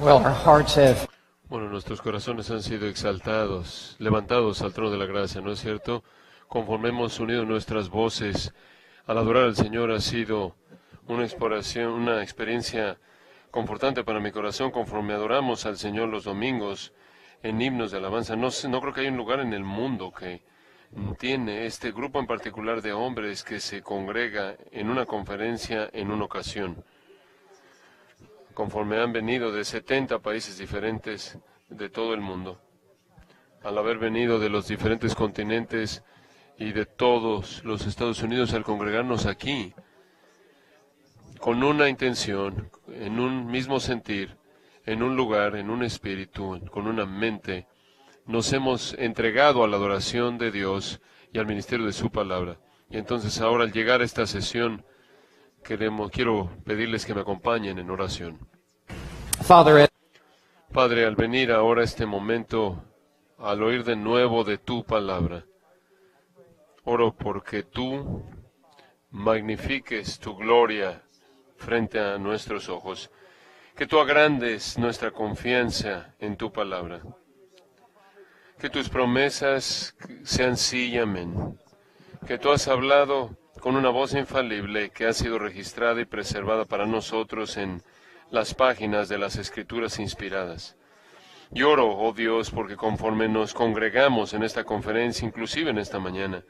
Well, our hearts have Bueno, nuestros corazones han sido exaltados, levantados al trono de la gracia, ¿no es cierto? Conforme hemos unido nuestras voces al adorar al Señor, ha sido una exploración, una experiencia confortante para mi corazón conforme adoramos al Señor los domingos en himnos de alabanza. No creo que haya un lugar en el mundo que tiene este grupo en particular de hombres que se congrega en una conferencia en una ocasión. Conforme han venido de 70 países diferentes de todo el mundo, al haber venido de los diferentes continentes y de todos los Estados Unidos al congregarnos aquí, con una intención, en un mismo sentir, en un lugar, en un espíritu, con una mente, nos hemos entregado a la adoración de Dios y al ministerio de su palabra. Y entonces ahora al llegar a esta sesión, quiero pedirles que me acompañen en oración. Father, Padre, al venir ahora a este momento, al oír de nuevo de tu palabra, oro porque tú magnifiques tu gloria frente a nuestros ojos, que tú agrandes nuestra confianza en tu palabra, que tus promesas sean sí y amén, que tú has hablado con una voz infalible que ha sido registrada y preservada para nosotros en las páginas de las Escrituras inspiradas. Lloro, oh Dios, porque conforme nos congregamos en esta conferencia, inclusive en esta mañana,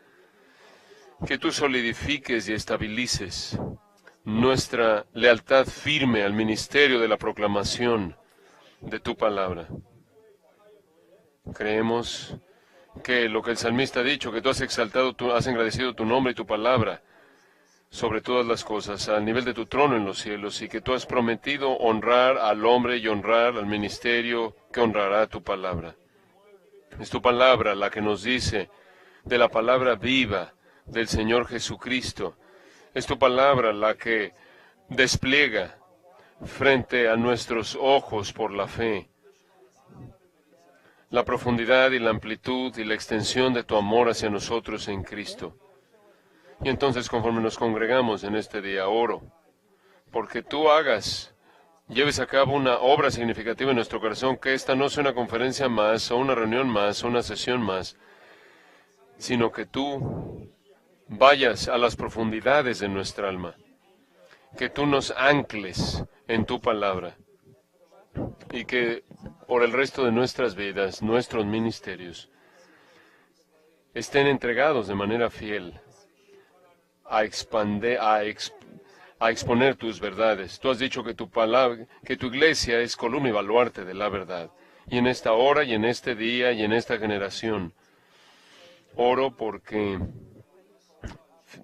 que tú solidifiques y estabilices nuestra lealtad firme al ministerio de la proclamación de tu palabra. Creemos que lo que el salmista ha dicho, que tú has exaltado, has engrandecido tu nombre y tu palabra sobre todas las cosas, al nivel de tu trono en los cielos, y que tú has prometido honrar al hombre y honrar al ministerio que honrará tu palabra. Es tu palabra la que nos dice de la palabra viva del Señor Jesucristo. Es tu palabra la que despliega frente a nuestros ojos por la fe la profundidad y la amplitud y la extensión de tu amor hacia nosotros en Cristo. Y entonces, conforme nos congregamos en este día, oro, porque tú lleves a cabo una obra significativa en nuestro corazón, que esta no sea una conferencia más, o una reunión más, o una sesión más, sino que tú vayas a las profundidades de nuestra alma, que tú nos ancles en tu palabra, y que por el resto de nuestras vidas, nuestros ministerios, estén entregados de manera fiel a exponer tus verdades. Tú has dicho que tu palabra, que tu iglesia es columna y baluarte de la verdad. Y en esta hora, y en este día, y en esta generación, oro porque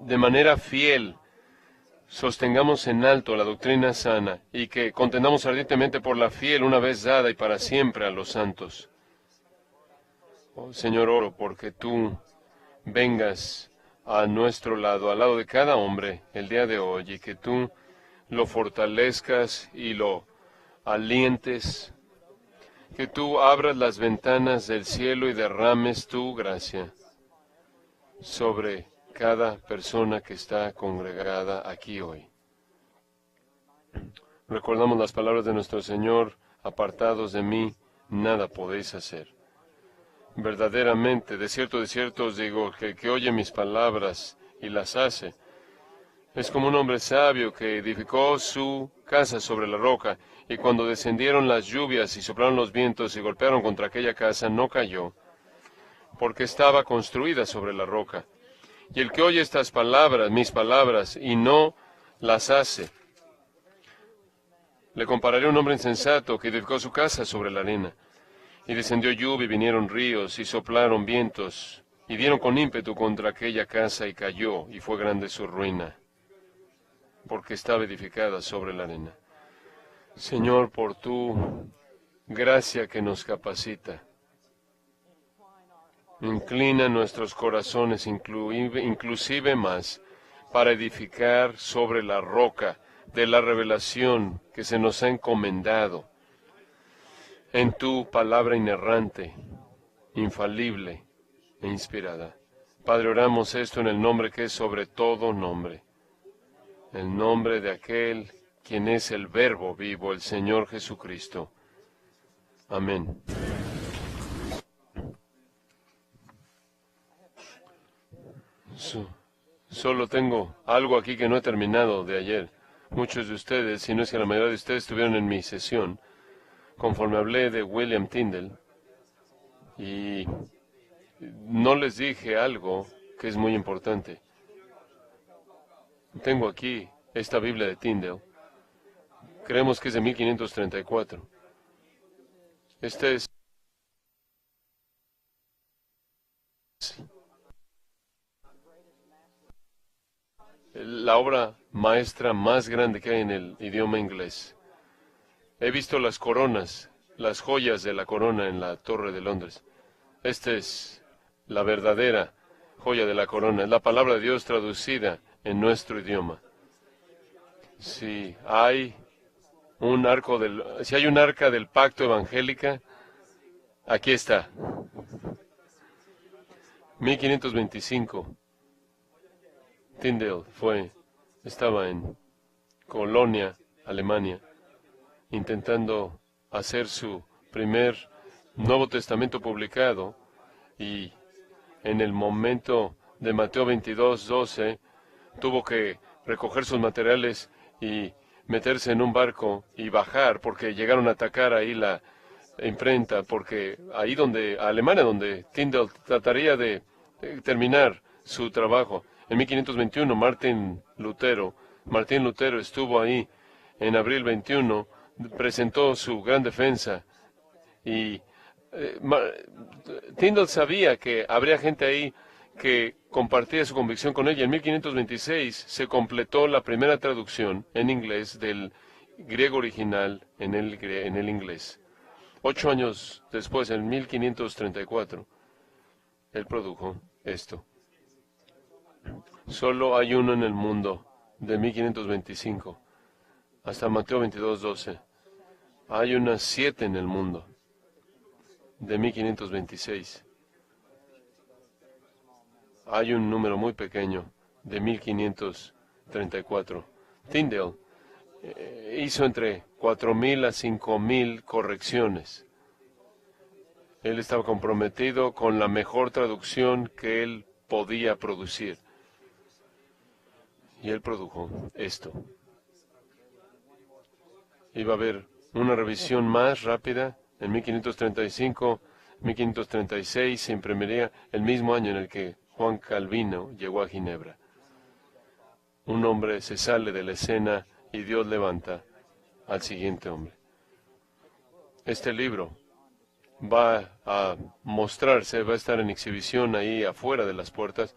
de manera fiel sostengamos en alto la doctrina sana y que contendamos ardientemente por la fiel una vez dada y para siempre a los santos. Oh, Señor, oro porque tú vengas a nuestro lado, al lado de cada hombre el día de hoy, y que tú lo fortalezcas y lo alientes, que tú abras las ventanas del cielo y derrames tu gracia sobre cada persona que está congregada aquí hoy. Recordamos las palabras de nuestro Señor: apartados de mí, nada podéis hacer. Verdaderamente, de cierto os digo, que el que oye mis palabras y las hace, es como un hombre sabio que edificó su casa sobre la roca, y cuando descendieron las lluvias y soplaron los vientos y golpearon contra aquella casa, no cayó, porque estaba construida sobre la roca. Y el que oye estas palabras, mis palabras, y no las hace, le compararé a un hombre insensato que edificó su casa sobre la arena. Y descendió lluvia y vinieron ríos y soplaron vientos y dieron con ímpetu contra aquella casa y cayó, y fue grande su ruina, porque estaba edificada sobre la arena. Señor, por tu gracia que nos capacita, inclina nuestros corazones inclusive más para edificar sobre la roca de la revelación que se nos ha encomendado en tu palabra inerrante, infalible e inspirada. Padre, oramos esto en el nombre que es sobre todo nombre, el nombre de aquel quien es el Verbo vivo, el Señor Jesucristo. Amén. Solo tengo algo aquí que no he terminado de ayer. Muchos de ustedes, si no es que la mayoría de ustedes, estuvieron en mi sesión, conforme hablé de William Tyndale, y no les dije algo que es muy importante. Tengo aquí esta Biblia de Tyndale. Creemos que es de 1534. Esta es la obra maestra más grande que hay en el idioma inglés. He visto las coronas, las joyas de la corona en la Torre de Londres. Esta es la verdadera joya de la corona. Es la palabra de Dios traducida en nuestro idioma. Si hay un arca del pacto evangélica, aquí está. 1525. Tyndale estaba en Colonia, Alemania, intentando hacer su primer Nuevo Testamento publicado, y en el momento de Mateo 22:12 tuvo que recoger sus materiales y meterse en un barco y bajar porque llegaron a atacar ahí la imprenta, porque ahí Alemania, donde Tyndale trataría de terminar su trabajo. En 1521, Martín Lutero estuvo ahí en abril 21, presentó su gran defensa, y Tyndale sabía que habría gente ahí que compartía su convicción con ella. En 1526 se completó la primera traducción en inglés del griego original en el inglés. 8 años después, en 1534, él produjo esto. Solo hay uno en el mundo, de 1525 hasta Mateo 22:12. Hay unas 7 en el mundo, de 1526. Hay un número muy pequeño, de 1534. Tyndale hizo entre 4,000 a 5,000 correcciones. Él estaba comprometido con la mejor traducción que él podía producir. Y él produjo esto. Iba a haber una revisión más rápida. En 1535, 1536 se imprimiría el mismo año en el que Juan Calvino llegó a Ginebra. Un hombre se sale de la escena y Dios levanta al siguiente hombre. Este libro va a mostrarse, va a estar en exhibición ahí afuera de las puertas.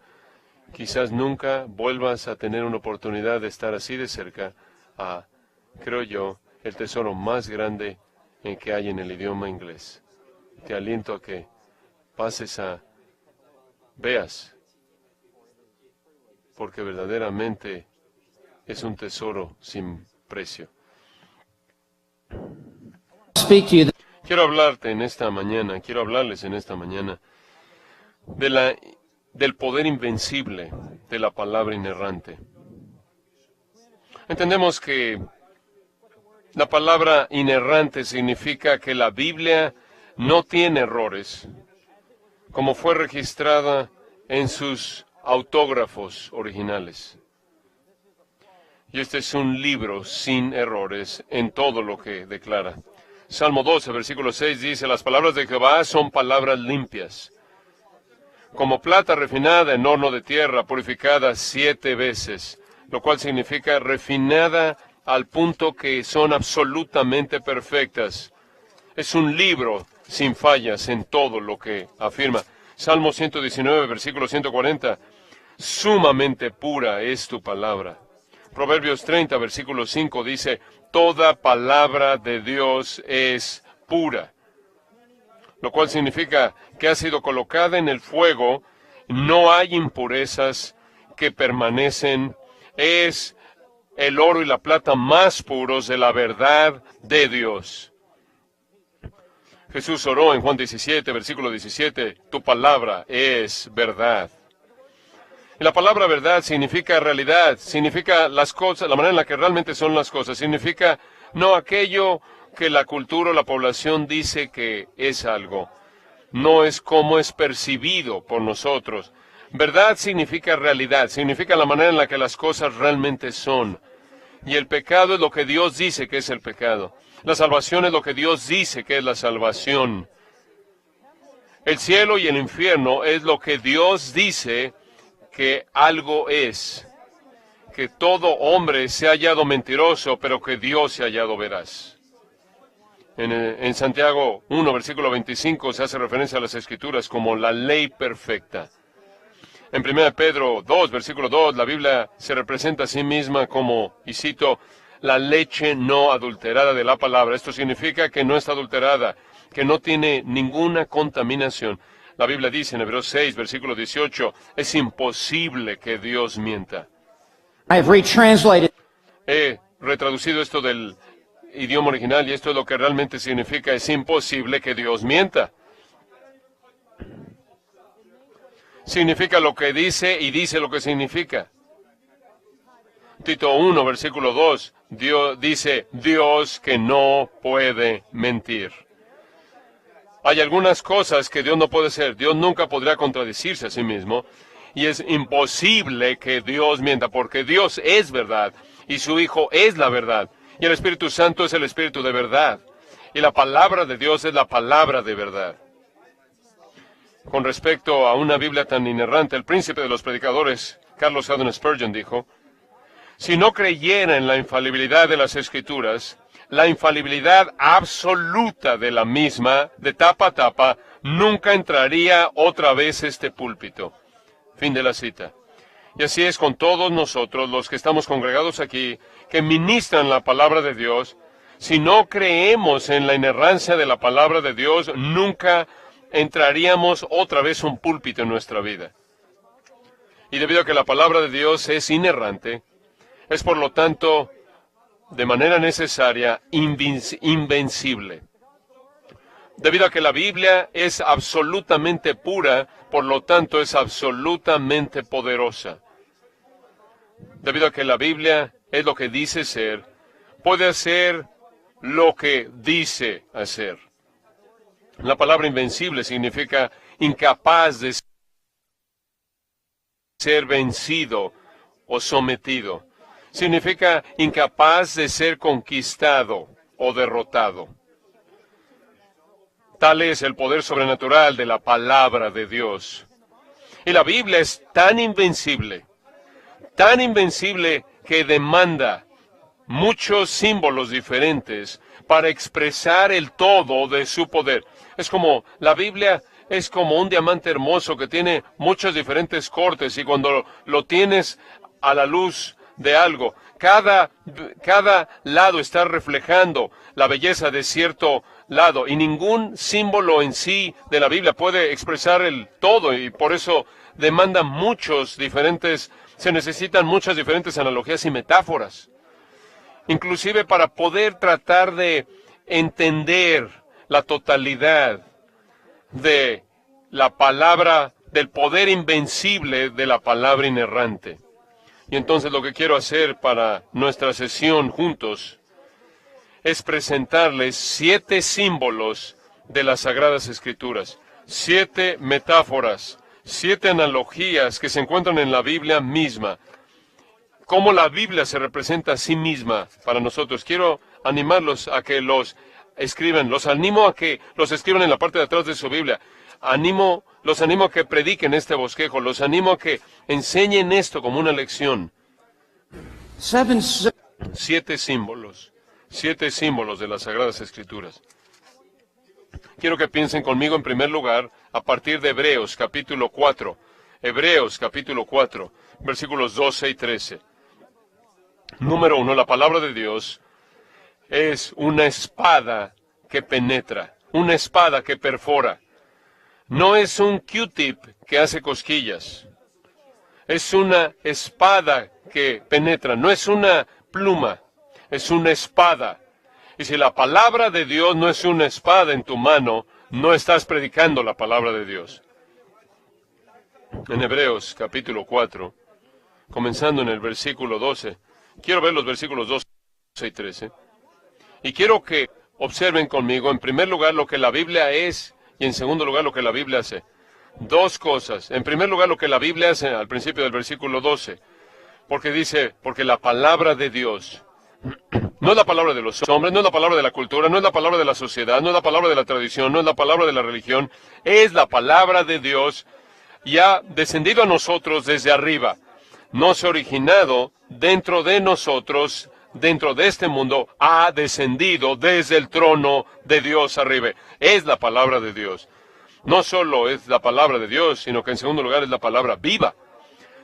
Quizás nunca vuelvas a tener una oportunidad de estar así de cerca a, creo yo, el tesoro más grande en que hay en el idioma inglés. Te aliento a que veas, porque verdaderamente es un tesoro sin precio. Speak to you Quiero hablarles en esta mañana del poder invencible de la palabra inerrante. Entendemos que la palabra inerrante significa que la Biblia no tiene errores, como fue registrada en sus autógrafos originales. Y este es un libro sin errores en todo lo que declara. Salmo 12, versículo 6 dice: las palabras de Jehová son palabras limpias, como plata refinada en horno de tierra, purificada 7 veces, lo cual significa refinada al punto que son absolutamente perfectas. Es un libro sin fallas en todo lo que afirma. Salmo 119, versículo 140, sumamente pura es tu palabra. Proverbios 30, versículo 5 dice: toda palabra de Dios es pura, lo cual significa que ha sido colocada en el fuego, no hay impurezas que permanecen, es el oro y la plata más puros de la verdad de Dios. Jesús oró en Juan 17, versículo 17, tu palabra es verdad. Y la palabra verdad significa realidad, significa las cosas, la manera en la que realmente son las cosas, significa no aquello que la cultura o la población dice que es algo. No es como es percibido por nosotros. Verdad significa realidad, significa la manera en la que las cosas realmente son. Y el pecado es lo que Dios dice que es el pecado. La salvación es lo que Dios dice que es la salvación. El cielo y el infierno es lo que Dios dice que algo es. Que todo hombre se ha hallado mentiroso, pero que Dios se ha hallado veraz. En Santiago 1, versículo 25, se hace referencia a las Escrituras como la ley perfecta. En 1 Pedro 2, versículo 2, la Biblia se representa a sí misma como, y cito, la leche no adulterada de la palabra. Esto significa que no está adulterada, que no tiene ninguna contaminación. La Biblia dice en Hebreos 6, versículo 18, es imposible que Dios mienta. I have retranslated He retraducido esto del idioma original y esto es lo que realmente significa, es imposible que Dios mienta. Significa lo que dice y dice lo que significa. Tito 1, versículo 2, Dios dice, Dios que no puede mentir. Hay algunas cosas que Dios no puede hacer. Dios nunca podría contradecirse a sí mismo. Y es imposible que Dios mienta, porque Dios es verdad, y su Hijo es la verdad, y el Espíritu Santo es el Espíritu de verdad, y la palabra de Dios es la palabra de verdad. Con respecto a una Biblia tan inerrante, el príncipe de los predicadores, Carlos Haddon Spurgeon, dijo, si no creyera en la infalibilidad de las Escrituras, la infalibilidad absoluta de la misma, de tapa a tapa, nunca entraría otra vez este púlpito. Fin de la cita. Y así es con todos nosotros, los que estamos congregados aquí, que ministran la palabra de Dios. Si no creemos en la inerrancia de la palabra de Dios, nunca entraríamos otra vez un púlpito en nuestra vida. Y debido a que la palabra de Dios es inerrante, es por lo tanto, de manera necesaria, invencible. Debido a que la Biblia es absolutamente pura, por lo tanto es absolutamente poderosa. Debido a que la Biblia es lo que dice ser, puede hacer lo que dice hacer. La palabra invencible significa incapaz de ser vencido o sometido. Significa incapaz de ser conquistado o derrotado. Tal es el poder sobrenatural de la palabra de Dios. Y la Biblia es tan invencible que demanda muchos símbolos diferentes para expresar el todo de su poder. Es como, la Biblia es como un diamante hermoso que tiene muchos diferentes cortes y cuando lo tienes a la luz de algo, cada lado está reflejando la belleza de cierto lado y ningún símbolo en sí de la Biblia puede expresar el todo y por eso demanda se necesitan muchas diferentes analogías y metáforas. Inclusive para poder tratar de entender la totalidad de la palabra, del poder invencible de la palabra inerrante. Y entonces lo que quiero hacer para nuestra sesión juntos es presentarles 7 símbolos de las Sagradas Escrituras, 7 metáforas, 7 analogías que se encuentran en la Biblia misma. Cómo la Biblia se representa a sí misma para nosotros. Quiero animarlos a que los escriban. Los animo a que los escriban en la parte de atrás de su Biblia. Los animo a que prediquen este bosquejo. Los animo a que enseñen esto como una lección. 7 símbolos. 7 símbolos de las Sagradas Escrituras. Quiero que piensen conmigo en primer lugar a partir de Hebreos capítulo 4. Hebreos capítulo 4, versículos 12 y 13. Número 1, la palabra de Dios es una espada que penetra, una espada que perfora. No es un Q-tip que hace cosquillas. Es una espada que penetra, no es una pluma, es una espada. Y si la palabra de Dios no es una espada en tu mano, no estás predicando la palabra de Dios. En Hebreos capítulo 4, comenzando en el versículo 12, quiero ver los versículos 12 y 13. Y quiero que observen conmigo, en primer lugar, lo que la Biblia es y en segundo lugar, lo que la Biblia hace. Dos cosas. En primer lugar, lo que la Biblia hace al principio del versículo 12. Porque dice, porque la palabra de Dios no es la palabra de los hombres, no es la palabra de la cultura, no es la palabra de la sociedad, no es la palabra de la tradición, no es la palabra de la religión, es la palabra de Dios y ha descendido a nosotros desde arriba. No se ha originado dentro de nosotros, dentro de este mundo, ha descendido desde el trono de Dios arriba. Es la palabra de Dios. No solo es la palabra de Dios, sino que en segundo lugar es la palabra viva.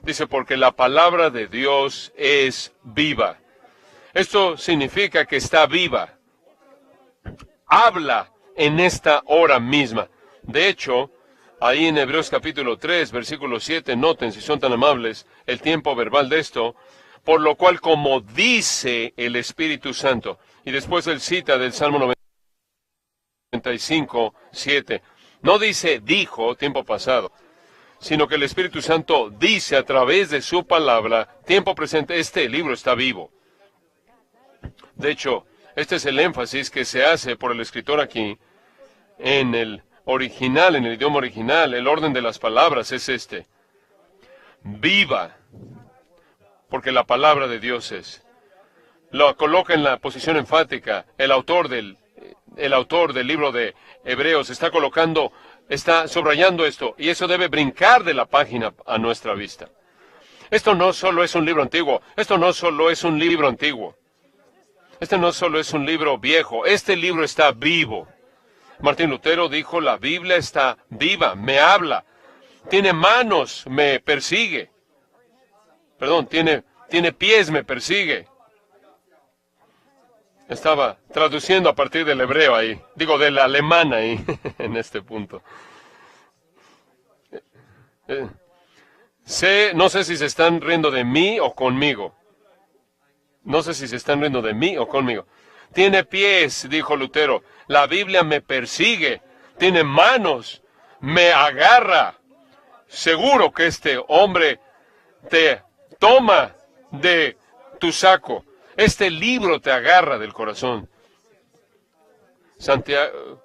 Dice, porque la palabra de Dios es viva. Esto significa que está viva. Habla en esta hora misma. De hecho, ahí en Hebreos capítulo 3, versículo 7, noten, si son tan amables, el tiempo verbal de esto, por lo cual como dice el Espíritu Santo. Y después él cita del Salmo 95, 7. No dice dijo, tiempo pasado, sino que el Espíritu Santo dice a través de su palabra, tiempo presente, este libro está vivo. De hecho, este es el énfasis que se hace por el escritor aquí. En el original, en el idioma original, el orden de las palabras es este. Viva, porque la palabra de Dios es. Lo coloca en la posición enfática. El autor del libro de Hebreos está subrayando esto, y eso debe brincar de la página a nuestra vista. Esto no solo es un libro antiguo, esto no solo es un libro antiguo. Este no solo es un libro viejo, este libro está vivo. Martín Lutero dijo, la Biblia está viva, me habla. Tiene manos, me persigue. Perdón, tiene pies, me persigue. Estaba traduciendo a partir del hebreo ahí, del alemán ahí, en este punto. No sé si se están riendo de mí o conmigo. No sé si se están riendo de mí o conmigo. Tiene pies, dijo Lutero. La Biblia me persigue. Tiene manos. Me agarra. Seguro que este hombre te toma de tu saco. Este libro te agarra del corazón. Santiago.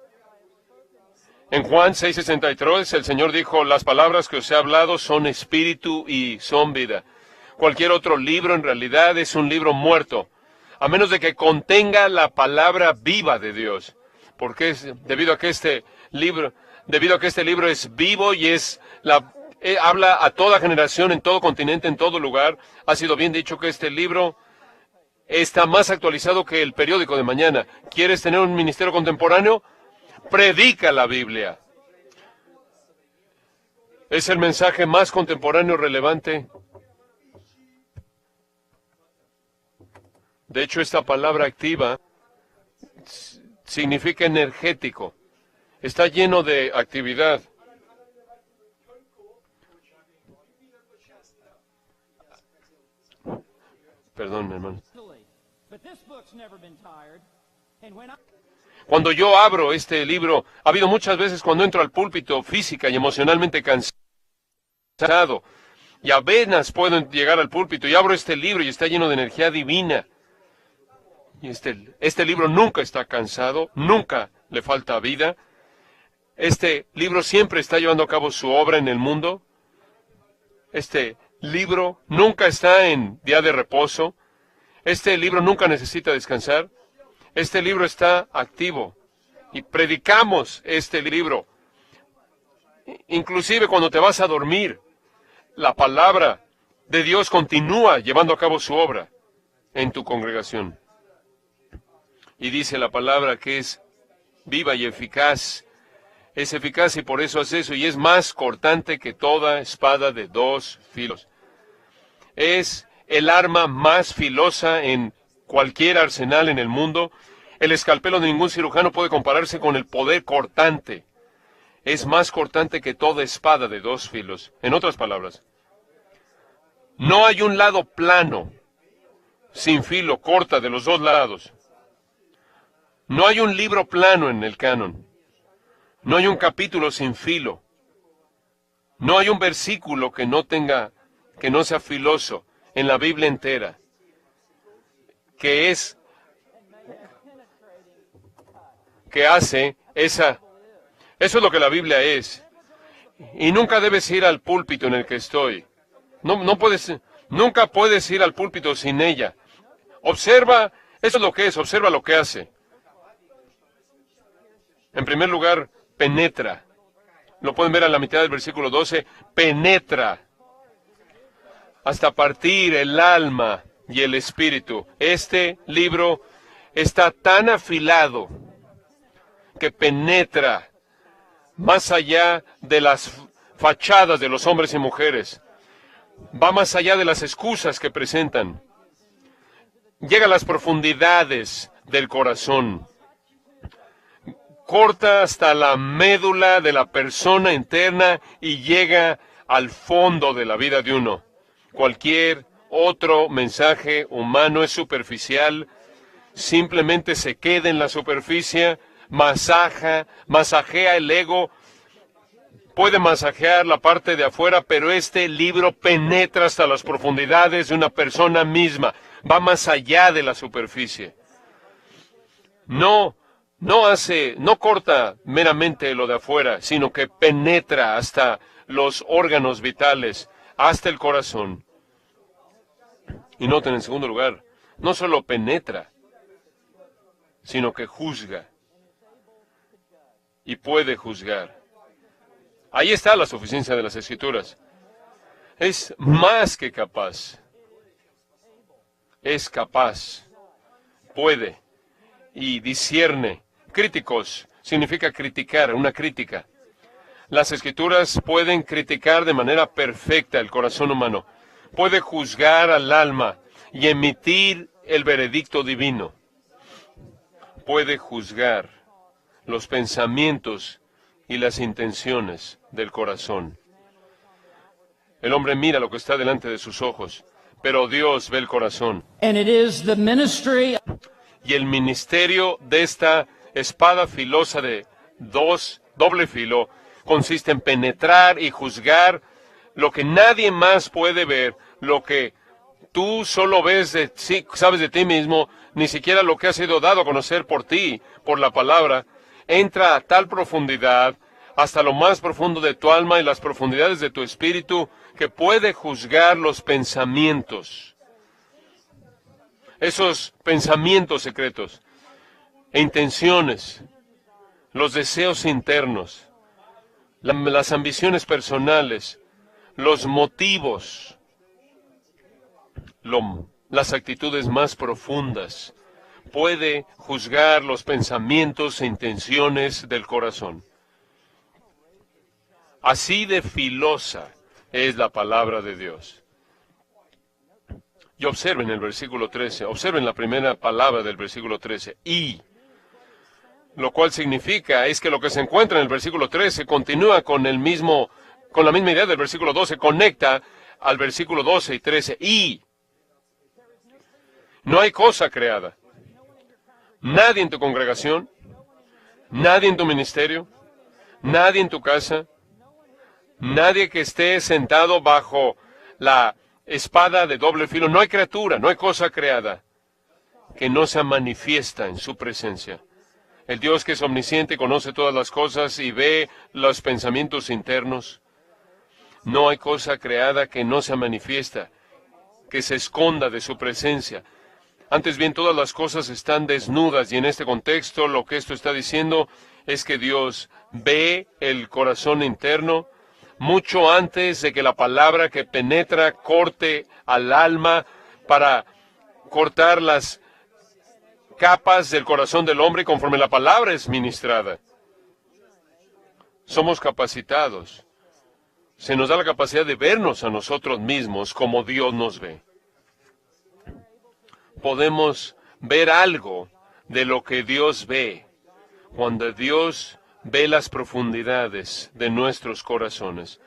En Juan 6:63 el Señor dijo, las palabras que os he hablado son espíritu y son vida. Cualquier otro libro en realidad es un libro muerto, a menos de que contenga la palabra viva de Dios. Porque debido a que este libro es vivo y habla a toda generación, en todo continente, en todo lugar, ha sido bien dicho que este libro está más actualizado que el periódico de mañana. ¿Quieres tener un ministerio contemporáneo? Predica la Biblia. Es el mensaje más contemporáneo relevante. De hecho, esta palabra activa significa energético. Está lleno de actividad. Perdón, hermano. Cuando yo abro este libro, ha habido muchas veces cuando entro al púlpito física y emocionalmente cansado, y apenas puedo llegar al púlpito, y abro este libro y está lleno de energía divina. Y este libro nunca está cansado, nunca le falta vida. Este libro siempre está llevando a cabo su obra en el mundo. Este libro nunca está en día de reposo. Este libro nunca necesita descansar. Este libro está activo. Y predicamos este libro. Inclusive cuando te vas a dormir, la palabra de Dios continúa llevando a cabo su obra en tu congregación. Y dice la palabra que es viva y eficaz. Es eficaz y por eso hace eso. Y es más cortante que toda espada de dos filos. Es el arma más filosa en cualquier arsenal en el mundo. El escalpelo de ningún cirujano puede compararse con el poder cortante. Es más cortante que toda espada de dos filos. En otras palabras, no hay un lado plano, sin filo, corta de los dos lados. No hay un libro plano en el canon. No hay un capítulo sin filo. No hay un versículo que no sea filoso en la Biblia entera. Que es que hace esa. Eso es lo que la Biblia es. Y nunca debes ir al púlpito en el que estoy. Nunca puedes ir al púlpito sin ella. Observa, eso es lo que es, observa lo que hace. En primer lugar, penetra. Lo pueden ver a la mitad del versículo 12. Penetra hasta partir el alma y el espíritu. Este libro está tan afilado que penetra más allá de las fachadas de los hombres y mujeres. Va más allá de las excusas que presentan. Llega a las profundidades del corazón. Corta hasta la médula de la persona interna y llega al fondo de la vida de uno. Cualquier otro mensaje humano es superficial, simplemente se queda en la superficie, masajea el ego, puede masajear la parte de afuera, pero este libro penetra hasta las profundidades de una persona misma, va más allá de la superficie. No corta meramente lo de afuera, sino que penetra hasta los órganos vitales, hasta el corazón. Y noten en segundo lugar, no solo penetra, sino que juzga. Y puede juzgar. Ahí está la suficiencia de las Escrituras. Es más que capaz. Es capaz. Puede. Y discierne. Críticos significa criticar, una crítica. Las Escrituras pueden criticar de manera perfecta el corazón humano. Puede juzgar al alma y emitir el veredicto divino. Puede juzgar los pensamientos y las intenciones del corazón. El hombre mira lo que está delante de sus ojos, pero Dios ve el corazón. And it is the ministry Y el ministerio de esta espada filosa de doble filo consiste en penetrar y juzgar lo que nadie más puede ver, lo que tú solo ves sabes de ti mismo, ni siquiera lo que ha sido dado a conocer por ti, por la palabra. Entra a tal profundidad, hasta lo más profundo de tu alma y las profundidades de tu espíritu, que puede juzgar los pensamientos. Esos pensamientos secretos e intenciones, los deseos internos, las ambiciones personales, los motivos, las actitudes más profundas. Puede juzgar los pensamientos e intenciones del corazón. Así de filosa es la palabra de Dios. Y observen el versículo 13, observen la primera palabra del versículo 13, y, lo cual significa es que lo que se encuentra en el versículo 13 continúa con la misma idea del versículo 12, conecta al versículo 12 y 13, y no hay cosa creada. Nadie en tu congregación, nadie en tu ministerio, nadie en tu casa, nadie que esté sentado bajo la espada de doble filo, no hay criatura, no hay cosa creada que no se manifiesta en su presencia. El Dios que es omnisciente, conoce todas las cosas y ve los pensamientos internos. No hay cosa creada que no se manifiesta, que se esconda de su presencia. Antes bien, todas las cosas están desnudas, y en este contexto lo que esto está diciendo es que Dios ve el corazón interno mucho antes de que la palabra que penetra corte al alma para cortar las capas del corazón del hombre conforme la palabra es ministrada. Somos capacitados. Se nos da la capacidad de vernos a nosotros mismos como Dios nos ve. Podemos ver algo de lo que Dios ve cuando Dios ve las profundidades de nuestros corazones.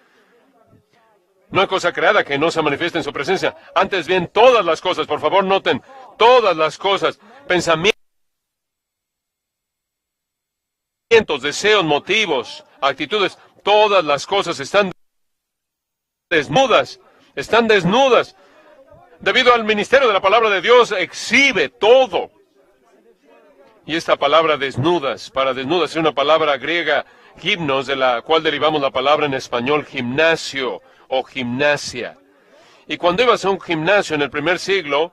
No hay cosa creada que no se manifieste en su presencia. Antes bien, todas las cosas, por favor noten, todas las cosas, pensamientos, deseos, motivos, actitudes, todas las cosas están desnudas, Debido al ministerio de la palabra de Dios, exhibe todo. Y esta palabra desnudas, para desnudas, es una palabra griega, gimnos, de la cual derivamos la palabra en español gimnasio o gimnasia. Y cuando ibas a un gimnasio en el primer siglo,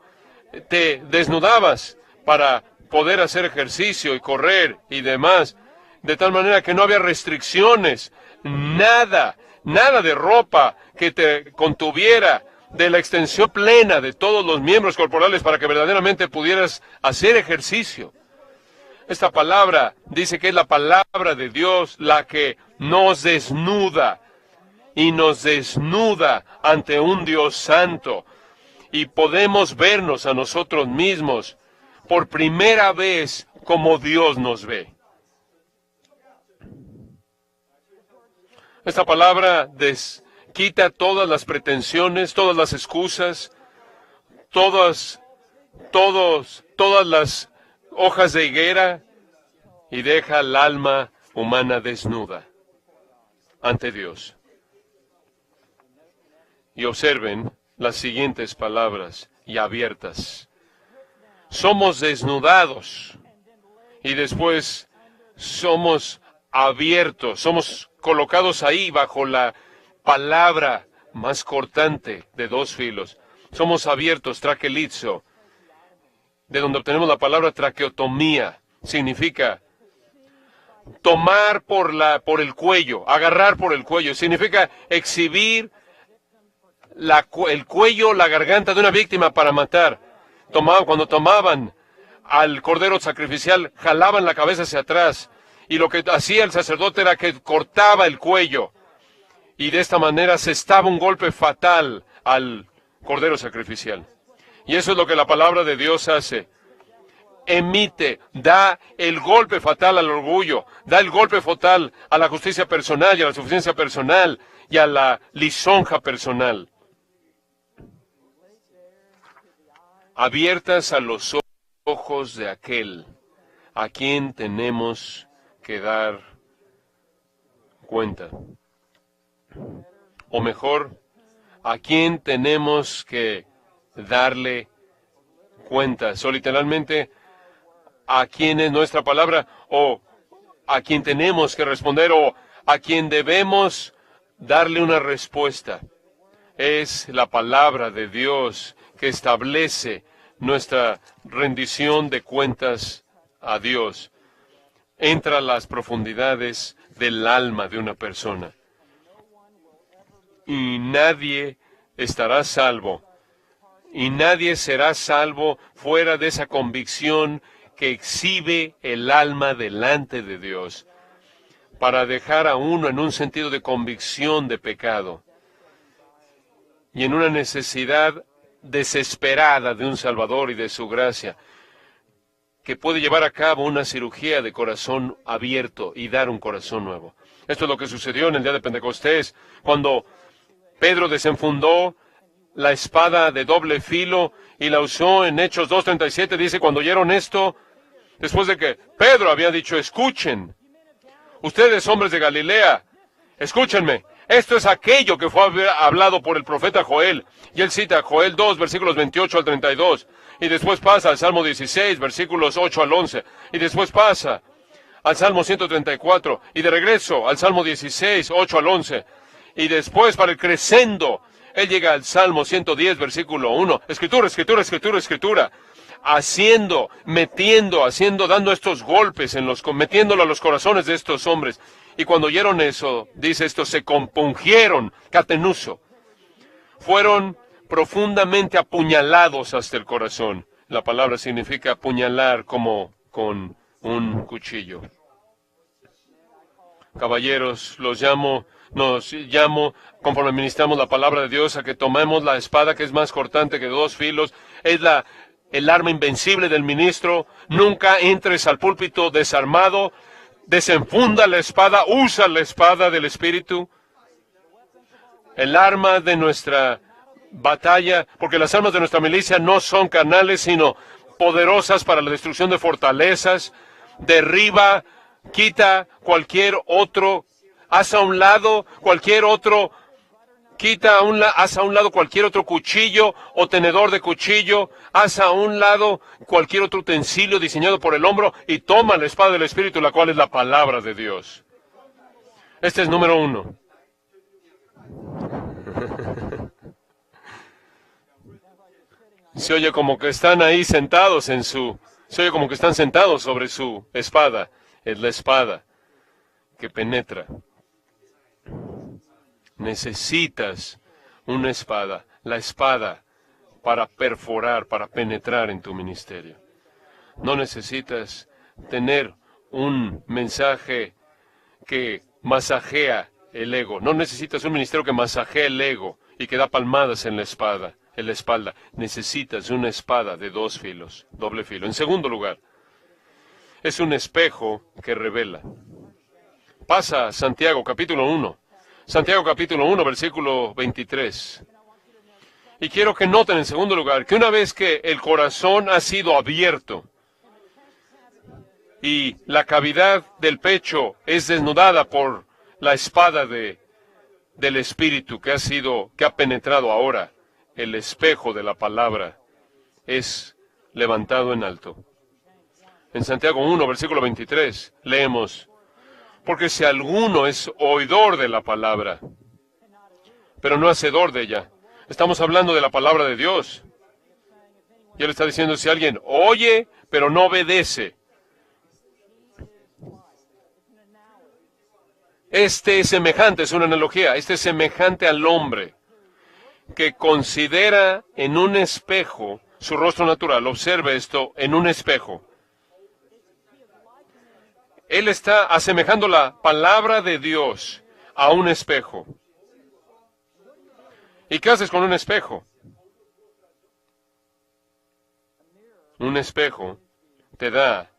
te desnudabas para poder hacer ejercicio y correr y demás, de tal manera que no había restricciones, nada de ropa que te contuviera de la extensión plena de todos los miembros corporales para que verdaderamente pudieras hacer ejercicio. Esta palabra dice que es la palabra de Dios la que nos desnuda y nos desnuda ante un Dios santo. Y podemos vernos a nosotros mismos por primera vez como Dios nos ve. Esta palabra quita todas las pretensiones, todas las excusas, todas las hojas de higuera y deja el alma humana desnuda ante Dios. Y observen las siguientes palabras y abiertas. Somos desnudados y después somos abiertos, somos colocados ahí bajo la palabra más cortante de dos filos. Somos abiertos, traquelizo, de donde obtenemos la palabra traqueotomía. Significa tomar por el cuello, agarrar por el cuello. Significa exhibir el cuello, la garganta de una víctima para matar. Cuando tomaban al cordero sacrificial, jalaban la cabeza hacia atrás. Y lo que hacía el sacerdote era que cortaba el cuello. Y de esta manera asestaba un golpe fatal al cordero sacrificial. Y eso es lo que la palabra de Dios hace. Da el golpe fatal al orgullo, da el golpe fatal a la justicia personal y a la suficiencia personal y a la lisonja personal. Abiertas a los ojos de aquel a quien tenemos que dar cuenta. O mejor, a quien tenemos que darle cuentas. O literalmente, a quien es nuestra palabra, o a quien tenemos que responder, o a quien debemos darle una respuesta. Es la palabra de Dios que establece nuestra rendición de cuentas a Dios. Entra a las profundidades del alma de una persona. Y nadie estará salvo, y nadie será salvo fuera de esa convicción que exhibe el alma delante de Dios, para dejar a uno en un sentido de convicción de pecado, y en una necesidad desesperada de un Salvador y de su gracia, que puede llevar a cabo una cirugía de corazón abierto y dar un corazón nuevo. Esto es lo que sucedió en el día de Pentecostés, cuando Pedro desenfundó la espada de doble filo y la usó en Hechos 2:37. Dice, cuando oyeron esto, después de que Pedro había dicho, escuchen, ustedes hombres de Galilea, escúchenme, esto es aquello que fue hablado por el profeta Joel. Y él cita Joel 2, versículos 28 al 32. Y después pasa al Salmo 16, versículos 8 al 11. Y después pasa al Salmo 134. Y de regreso al Salmo 16, 8 al 11. Y después, para el crescendo, él llega al Salmo 110, versículo 1. Escritura, escritura, escritura, escritura. Dando estos golpes, metiéndolo a los corazones de estos hombres. Y cuando oyeron eso, dice esto, se compungieron, catenuso. Fueron profundamente apuñalados hasta el corazón. La palabra significa apuñalar como con un cuchillo. Caballeros, nos llamo, conforme ministramos la palabra de Dios, a que tomemos la espada que es más cortante que dos filos. Es el arma invencible del ministro. Nunca entres al púlpito desarmado. Desenfunda la espada, usa la espada del Espíritu. El arma de nuestra batalla, porque las armas de nuestra milicia no son carnales, sino poderosas para la destrucción de fortalezas. Derriba, quita cualquier otro, haz a un lado cualquier otro haz a un lado cualquier otro cuchillo o tenedor de cuchillo, haz a un lado cualquier otro utensilio diseñado por el hombre y toma la espada del Espíritu, la cual es la palabra de Dios. Este es número 1. Se oye como que están ahí sentados se oye como que están sentados sobre su espada. Es la espada que penetra. Necesitas una espada, la espada para perforar, para penetrar en tu ministerio. No necesitas tener un mensaje que masajea el ego. No necesitas un ministerio que masajea el ego y que da palmadas en la espalda. Necesitas una espada de 2 filos, doble filo. En segundo lugar, es un espejo que revela. Pasa a Santiago capítulo 1. Santiago capítulo 1, versículo 23. Y quiero que noten en segundo lugar que una vez que el corazón ha sido abierto y la cavidad del pecho es desnudada por la espada del Espíritu que ha penetrado ahora, el espejo de la palabra es levantado en alto. En Santiago 1, versículo 23, leemos: porque si alguno es oidor de la palabra, pero no hacedor de ella. Estamos hablando de la palabra de Dios. Y él está diciendo, si alguien oye, pero no obedece. Este es semejante, es una analogía, este es semejante al hombre que considera en un espejo su rostro natural. Observe esto, en un espejo. Él está asemejando la palabra de Dios a un espejo. ¿Y qué haces con un espejo? Un espejo te da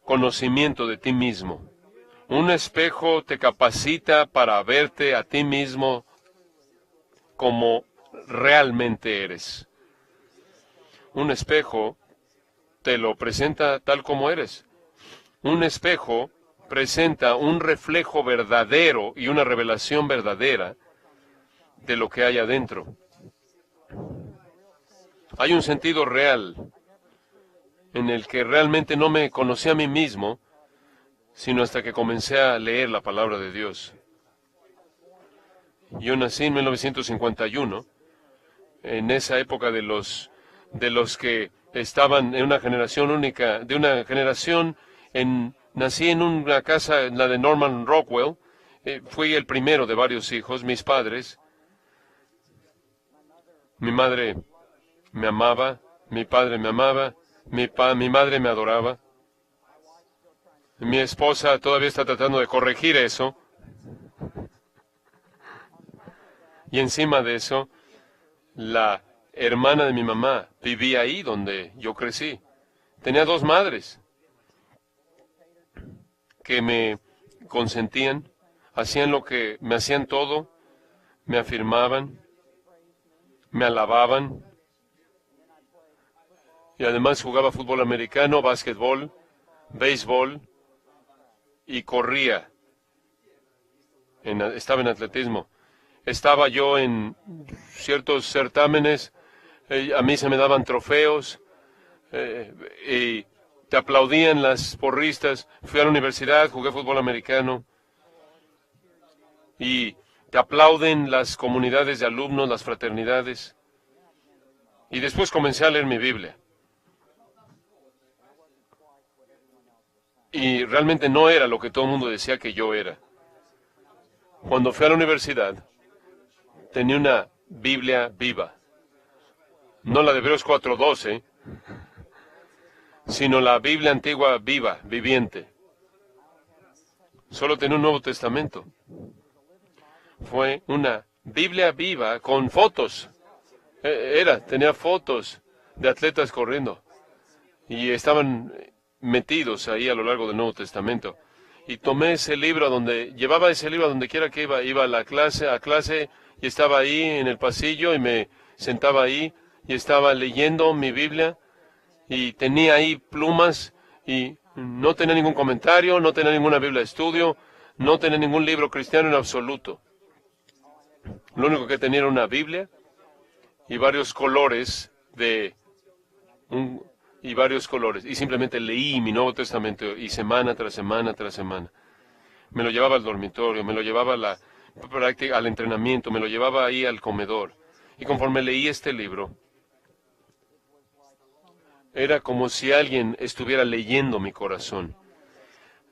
conocimiento de ti mismo. Un espejo te capacita para verte a ti mismo como realmente eres. Un espejo te lo presenta tal como eres. Un espejo presenta un reflejo verdadero y una revelación verdadera de lo que hay adentro. Hay un sentido real en el que realmente no me conocí a mí mismo, sino hasta que comencé a leer la palabra de Dios. Yo nací en 1951, en esa época de los que estaban en una generación única, de una generación nací en una casa, la de Norman Rockwell. Fui el primero de varios hijos. Mis padres, mi madre me amaba, mi padre me amaba, mi madre me adoraba. Mi esposa todavía está tratando de corregir eso. Y encima de eso, la hermana de mi mamá vivía ahí donde yo crecí. Tenía 2 madres que me consentían, me hacían todo, me afirmaban, me alababan, y además jugaba fútbol americano, básquetbol, béisbol, y corría. Estaba en atletismo. Estaba yo en ciertos certámenes, a mí se me daban trofeos, y te aplaudían las porristas. Fui a la universidad, jugué fútbol americano, y te aplauden las comunidades de alumnos, las fraternidades. Y después comencé a leer mi Biblia. Y realmente no era lo que todo el mundo decía que yo era. Cuando fui a la universidad, tenía una Biblia viva. No la de Hebreos 4:12, sino la Biblia antigua viva, viviente. Solo tenía un Nuevo Testamento. Fue una Biblia viva con fotos. Tenía fotos de atletas corriendo. Y estaban metidos ahí a lo largo del Nuevo Testamento. Y tomé ese libro llevaba ese libro a donde quiera que iba a clase, y estaba ahí en el pasillo y me sentaba ahí y estaba leyendo mi Biblia y tenía ahí plumas y no tenía ningún comentario, no tenía ninguna Biblia de estudio, no tenía ningún libro cristiano en absoluto. Lo único que tenía era una Biblia y varios colores y simplemente leí mi Nuevo Testamento y semana tras semana tras semana. Me lo llevaba al dormitorio, me lo llevaba a la práctica, al entrenamiento, me lo llevaba ahí al comedor. Y conforme leí este libro, era como si alguien estuviera leyendo mi corazón,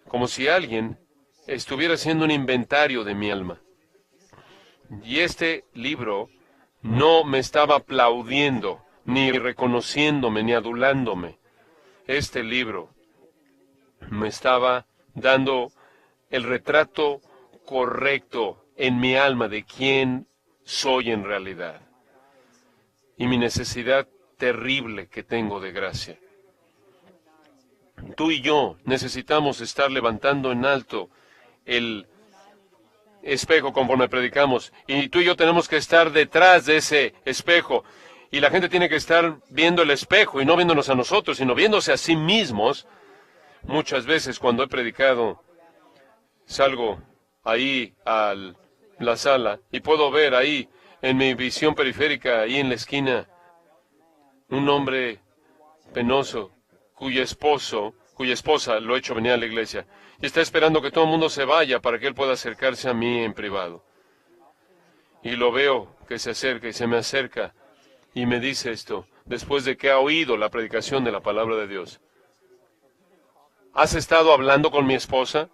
como si alguien estuviera haciendo un inventario de mi alma. Y este libro no me estaba aplaudiendo, ni reconociéndome, ni adulándome. Este libro me estaba dando el retrato correcto en mi alma de quién soy en realidad y mi necesidad terrible que tengo de gracia. Tú y yo necesitamos estar levantando en alto el espejo conforme predicamos, y tú y yo tenemos que estar detrás de ese espejo, y la gente tiene que estar viendo el espejo y no viéndonos a nosotros, sino viéndose a sí mismos. Muchas veces cuando he predicado, salgo ahí a la sala y puedo ver ahí en mi visión periférica, ahí en la esquina, un hombre penoso cuya esposa lo ha hecho venir a la iglesia y está esperando que todo el mundo se vaya para que él pueda acercarse a mí en privado. Y lo veo que se acerca y se me acerca y me dice esto, después de que ha oído la predicación de la palabra de Dios. ¿Has estado hablando con mi esposa?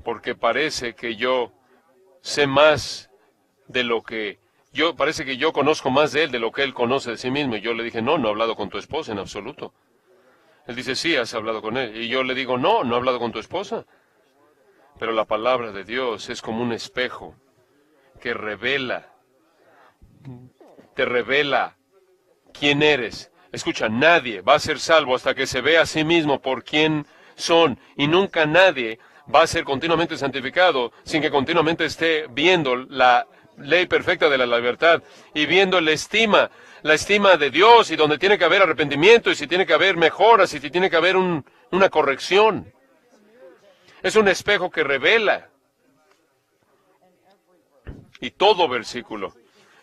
Porque parece que yo sé más de lo que parece que yo conozco más de él de lo que él conoce de sí mismo. Y yo le dije, no he hablado con tu esposa en absoluto. Él dice, sí, has hablado con él. Y yo le digo, no he hablado con tu esposa. Pero la palabra de Dios es como un espejo que te revela quién eres. Escucha, nadie va a ser salvo hasta que se vea a sí mismo por quién son. Y nunca nadie va a ser continuamente santificado sin que continuamente esté viendo la ley perfecta de la libertad y viendo la estima de Dios, y donde tiene que haber arrepentimiento, y si tiene que haber mejoras, y si tiene que haber una corrección. Es un espejo que revela. Y todo versículo.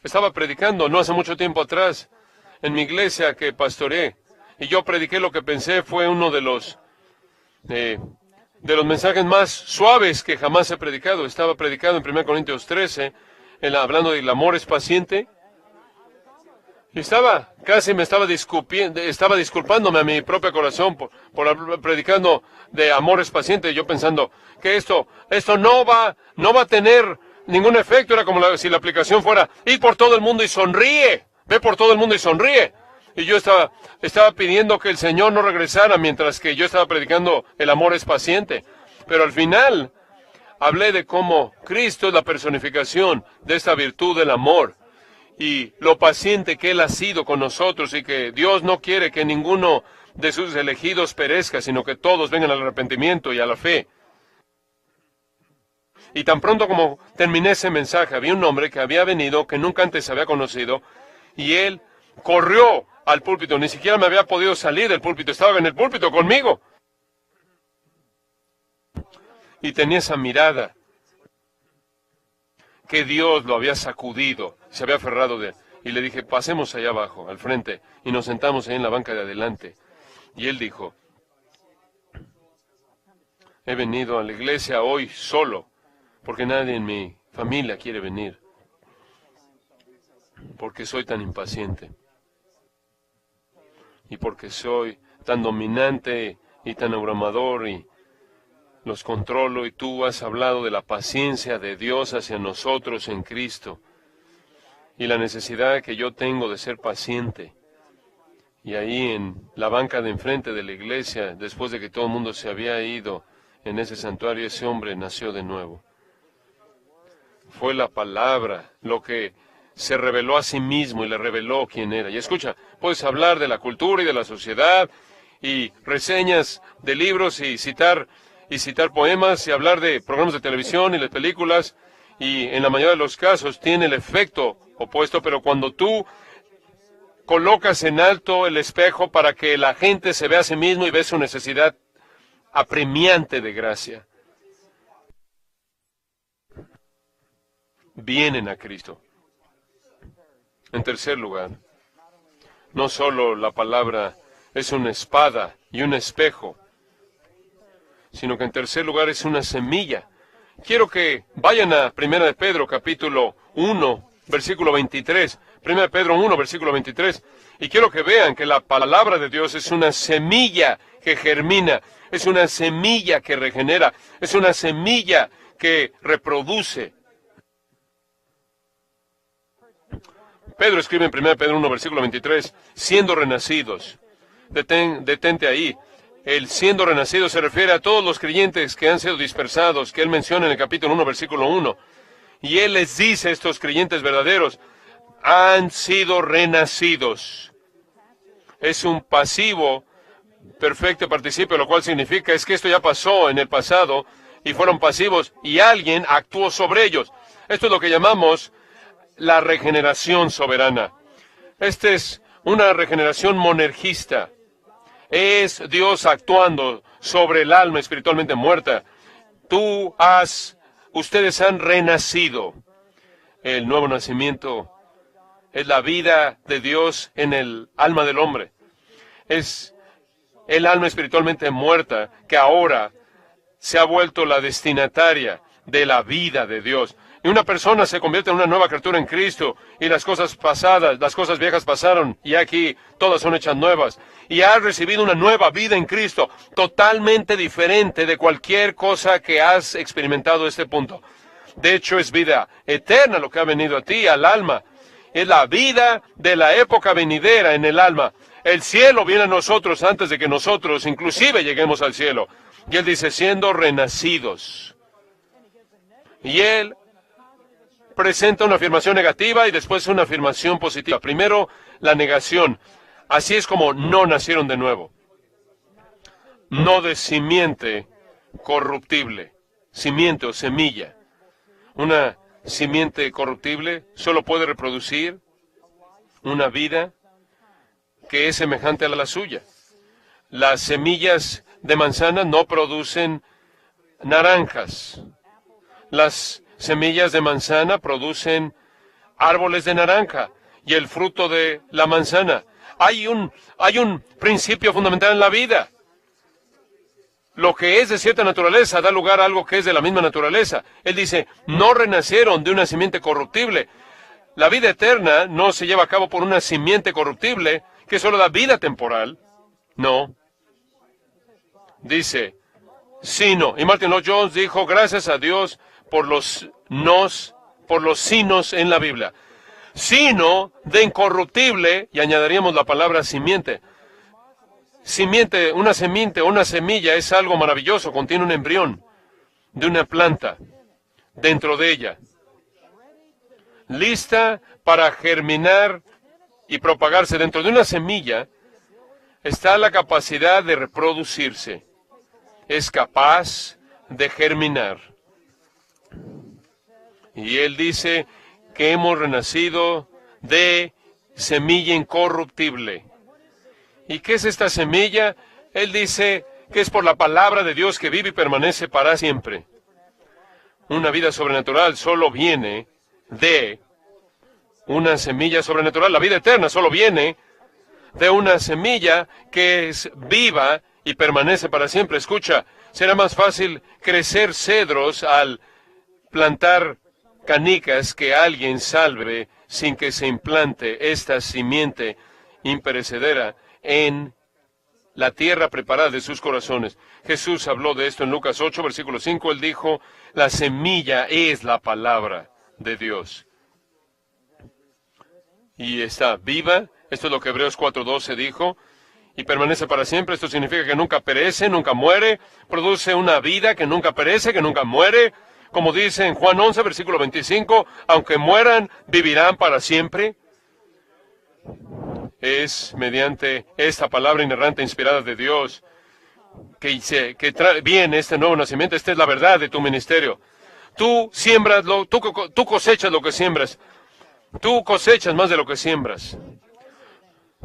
Estaba predicando no hace mucho tiempo atrás en mi iglesia que pastoreé, y yo prediqué lo que pensé fue uno de los mensajes más suaves que jamás he predicado. Estaba predicando en 1 Corintios 13, hablando del amor es paciente. Y estaba disculpándome a mi propio corazón por predicando de amor es paciente. Yo pensando que esto no va a tener ningún efecto. Era como si la aplicación fuera, ir por todo el mundo y sonríe. Ve por todo el mundo y sonríe. Y yo estaba pidiendo que el Señor no regresara mientras que yo estaba predicando el amor es paciente. Pero al final hablé de cómo Cristo es la personificación de esta virtud del amor y lo paciente que Él ha sido con nosotros, y que Dios no quiere que ninguno de sus elegidos perezca, sino que todos vengan al arrepentimiento y a la fe. Y tan pronto como terminé ese mensaje, había un hombre que había venido, que nunca antes había conocido, y él corrió al púlpito. Ni siquiera me había podido salir del púlpito, estaba en el púlpito conmigo. Y tenía esa mirada que Dios lo había sacudido, se había aferrado de él. Y le dije, pasemos allá abajo, al frente, y nos sentamos ahí en la banca de adelante. Y él dijo, he venido a la iglesia hoy solo, porque nadie en mi familia quiere venir, porque soy tan impaciente, y porque soy tan dominante y tan abrumador, y los controlo, y tú has hablado de la paciencia de Dios hacia nosotros en Cristo, y la necesidad que yo tengo de ser paciente. Y ahí en la banca de enfrente de la iglesia, después de que todo el mundo se había ido en ese santuario, ese hombre nació de nuevo. Fue la palabra lo que se reveló a sí mismo y le reveló quién era. Y escucha, puedes hablar de la cultura y de la sociedad, y reseñas de libros, y citar poemas, y hablar de programas de televisión y de películas, y en la mayoría de los casos tiene el efecto opuesto. Pero cuando tú colocas en alto el espejo para que la gente se vea a sí mismo y ve su necesidad apremiante de gracia, vienen a Cristo. En tercer lugar, no solo la palabra es una espada y un espejo, sino que en tercer lugar es una semilla. Quiero que vayan a 1 de Pedro, capítulo 1, versículo 23. 1 de Pedro 1, versículo 23. Y quiero que vean que la palabra de Dios es una semilla que germina, es una semilla que regenera, es una semilla que reproduce. Pedro escribe en 1 Pedro 1, versículo 23, siendo renacidos. Detente ahí. El siendo renacido se refiere a todos los creyentes que han sido dispersados, que él menciona en el capítulo 1, versículo 1. Y él les dice a estos creyentes verdaderos, han sido renacidos. Es un pasivo perfecto participio, lo cual significa es que esto ya pasó en el pasado y fueron pasivos y alguien actuó sobre ellos. Esto es lo que llamamos la regeneración soberana. Esta es una regeneración monergista. Es Dios actuando sobre el alma espiritualmente muerta. Ustedes han renacido. El nuevo nacimiento es la vida de Dios en el alma del hombre. Es el alma espiritualmente muerta que ahora se ha vuelto la destinataria de la vida de Dios. Y una persona se convierte en una nueva criatura en Cristo, y las cosas pasadas, las cosas viejas pasaron, y aquí todas son hechas nuevas. Y has recibido una nueva vida en Cristo, totalmente diferente de cualquier cosa que has experimentado a este punto. De hecho, es vida eterna lo que ha venido a ti, al alma. Es la vida de la época venidera en el alma. El cielo viene a nosotros antes de que nosotros inclusive lleguemos al cielo. Y él dice, siendo renacidos. Y él presenta una afirmación negativa y después una afirmación positiva. Primero, la negación. Así es como no nacieron de nuevo. No de simiente corruptible. Simiente o semilla. Una simiente corruptible solo puede reproducir una vida que es semejante a la suya. Las semillas de manzana no producen naranjas. Las semillas de manzana producen árboles de naranja y el fruto de la manzana. Hay un principio fundamental en la vida. Lo que es de cierta naturaleza da lugar a algo que es de la misma naturaleza. Él dice, no renacieron de una simiente corruptible. La vida eterna no se lleva a cabo por una simiente corruptible que solo da vida temporal. No. Dice, sino. Y Martin Lloyd Jones dijo, gracias a Dios por los sinos en la Biblia. Sino de incorruptible, y añadiríamos la palabra simiente. Simiente, una simiente o una semilla es algo maravilloso, contiene un embrión de una planta dentro de ella, lista para germinar y propagarse. Dentro de una semilla está la capacidad de reproducirse, es capaz de germinar. Y él dice que hemos renacido de semilla incorruptible. ¿Y qué es esta semilla? Él dice que es por la palabra de Dios que vive y permanece para siempre. Una vida sobrenatural solo viene de una semilla sobrenatural. La vida eterna solo viene de una semilla que es viva y permanece para siempre. Escucha, será más fácil crecer cedros al plantar canicas que alguien salve sin que se implante esta simiente imperecedera en la tierra preparada de sus corazones. Jesús habló de esto en Lucas 8, versículo 5. Él dijo, la semilla es la palabra de Dios. Y está viva. Esto es lo que Hebreos 4:12 dijo. Y permanece para siempre. Esto significa que nunca perece, nunca muere. Produce una vida que nunca perece, que nunca muere. Como dice en Juan 11, versículo 25, aunque mueran, vivirán para siempre. Es mediante esta palabra inerrante, inspirada de Dios, que viene este nuevo nacimiento. Esta es la verdad de tu ministerio. Tú siembras, tú cosechas lo que siembras. Tú cosechas más de lo que siembras.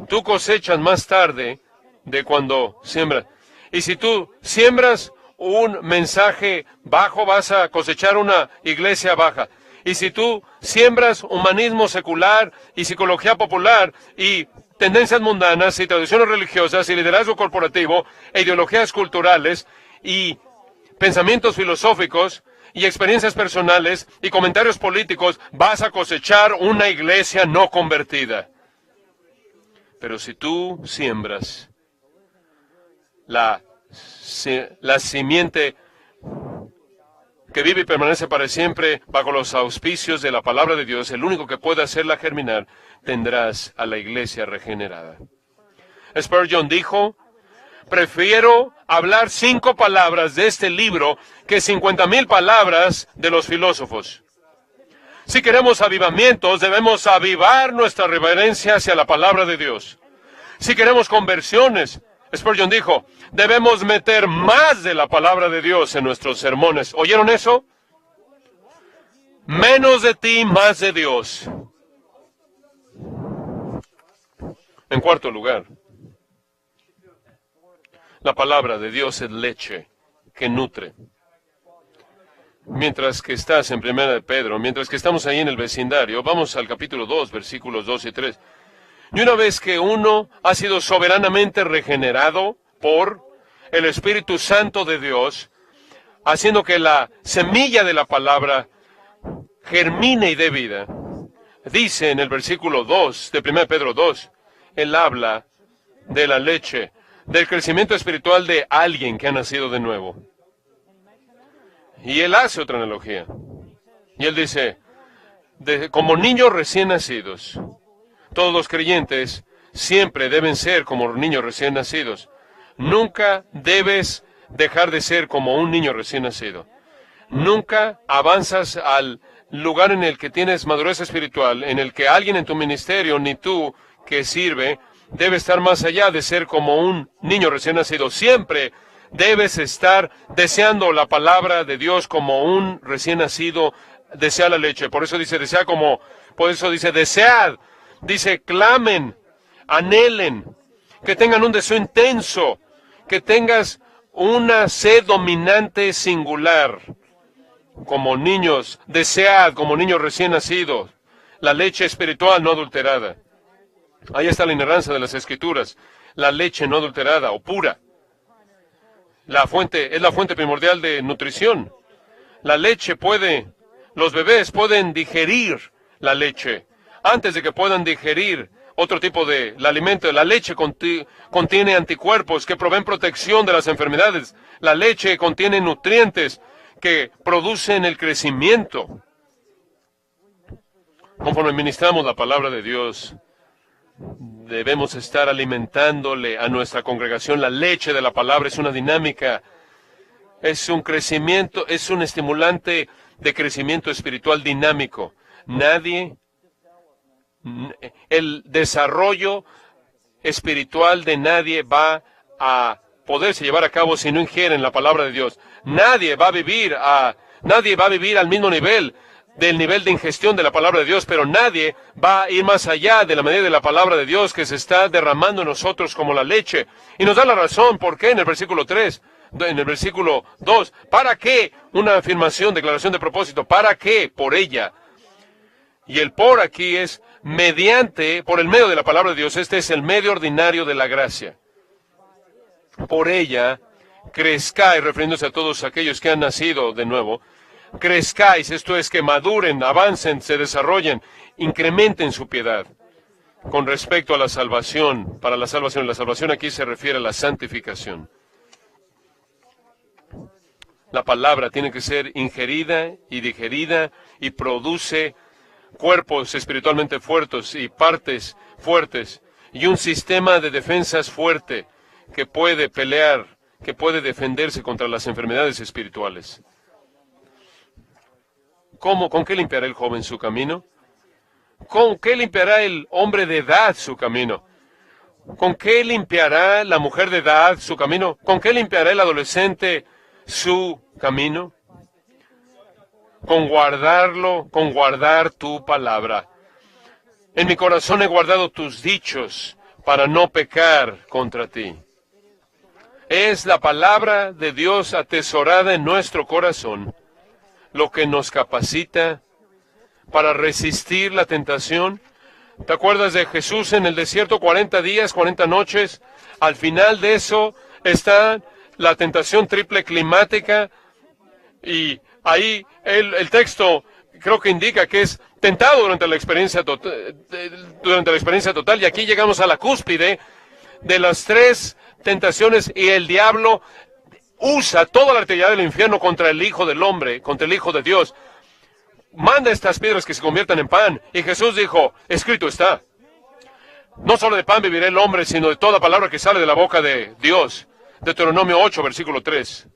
Tú cosechas más tarde de cuando siembras. Y si tú siembras un mensaje bajo, vas a cosechar una iglesia baja. Y si tú siembras humanismo secular y psicología popular y tendencias mundanas y tradiciones religiosas y liderazgo corporativo e ideologías culturales y pensamientos filosóficos y experiencias personales y comentarios políticos, vas a cosechar una iglesia no convertida. Pero si tú siembras la simiente que vive y permanece para siempre bajo los auspicios de la palabra de Dios, el único que puede hacerla germinar, tendrás a la iglesia regenerada. Spurgeon dijo: prefiero hablar 5 palabras de este libro que 50,000 palabras de los filósofos. Si queremos avivamientos, debemos avivar nuestra reverencia hacia la palabra de Dios. Si queremos conversiones, Spurgeon dijo, debemos meter más de la palabra de Dios en nuestros sermones. ¿Oyeron eso? Menos de ti, más de Dios. En cuarto lugar, la palabra de Dios es leche que nutre. Mientras que estás en Primera de Pedro, mientras que estamos ahí en el vecindario, vamos al capítulo 2, versículos 2 y 3. Y una vez que uno ha sido soberanamente regenerado por el Espíritu Santo de Dios, haciendo que la semilla de la palabra germine y dé vida, dice en el versículo 2 de 1 Pedro 2, él habla de la leche, del crecimiento espiritual de alguien que ha nacido de nuevo. Y él hace otra analogía. Y él dice, como niños recién nacidos, todos los creyentes siempre deben ser como niños recién nacidos. Nunca debes dejar de ser como un niño recién nacido. Nunca avanzas al lugar en el que tienes madurez espiritual, en el que alguien en tu ministerio, ni tú que sirve, debe estar más allá de ser como un niño recién nacido. Siempre debes estar deseando la palabra de Dios como un recién nacido desea la leche. Por eso dice, desead. Dice, clamen, anhelen, que tengan un deseo intenso, que tengas una sed dominante singular. Como niños, desead como niños recién nacidos, la leche espiritual no adulterada. Ahí está la inerrancia de las Escrituras, la leche no adulterada o pura. Es la fuente primordial de nutrición. La leche los bebés pueden digerir la leche. Antes de que puedan digerir otro tipo de alimento, la leche contiene anticuerpos que proveen protección de las enfermedades. La leche contiene nutrientes que producen el crecimiento. Conforme ministramos la palabra de Dios, debemos estar alimentándole a nuestra congregación. La leche de la palabra es una dinámica, es un crecimiento, es un estimulante de crecimiento espiritual dinámico. El desarrollo espiritual de nadie va a poderse llevar a cabo si no ingieren la palabra de Dios. Nadie va a vivir al mismo nivel del nivel de ingestión de la palabra de Dios, pero nadie va a ir más allá de la medida de la palabra de Dios que se está derramando en nosotros como la leche. Y nos da la razón, ¿por qué? En el versículo 3, en el versículo 2, ¿para qué? Una afirmación, declaración de propósito, ¿para qué? Por ella. Y el por aquí es por el medio de la palabra de Dios. Este es el medio ordinario de la gracia. Por ella, crezcáis, refiriéndose a todos aquellos que han nacido de nuevo, crezcáis, esto es que maduren, avancen, se desarrollen, incrementen su piedad. Con respecto a la salvación, para la salvación aquí se refiere a la santificación. La palabra tiene que ser ingerida y digerida y produce cuerpos espiritualmente fuertes y partes fuertes y un sistema de defensas fuerte que puede pelear, que puede defenderse contra las enfermedades espirituales. ¿Con qué limpiará el joven su camino? ¿Con qué limpiará el hombre de edad su camino? ¿Con qué limpiará la mujer de edad su camino? ¿Con qué limpiará el adolescente su camino? Con guardar tu palabra. En mi corazón he guardado tus dichos para no pecar contra ti. Es la palabra de Dios atesorada en nuestro corazón lo que nos capacita para resistir la tentación. ¿Te acuerdas de Jesús en el desierto 40 días, 40 noches? Al final de eso está la tentación triple climática, y ahí el texto creo que indica que es tentado durante la experiencia total, y aquí llegamos a la cúspide de las tres tentaciones, y el diablo usa toda la artillería del infierno contra el Hijo del Hombre, contra el Hijo de Dios. Manda estas piedras que se conviertan en pan, y Jesús dijo, escrito está, no solo de pan vivirá el hombre, sino de toda palabra que sale de la boca de Dios. Deuteronomio 8, versículo 3.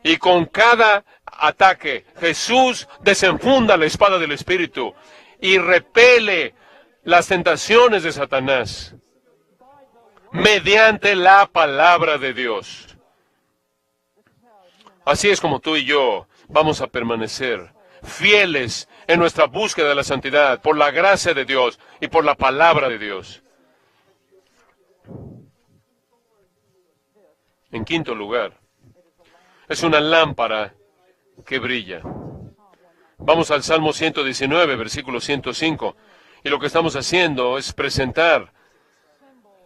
Y con cada ataque, Jesús desenfunda la espada del Espíritu y repele las tentaciones de Satanás mediante la palabra de Dios. Así es como tú y yo vamos a permanecer fieles en nuestra búsqueda de la santidad, por la gracia de Dios y por la palabra de Dios. En quinto lugar, es una lámpara que brilla. Vamos al Salmo 119, versículo 105, y lo que estamos haciendo es presentar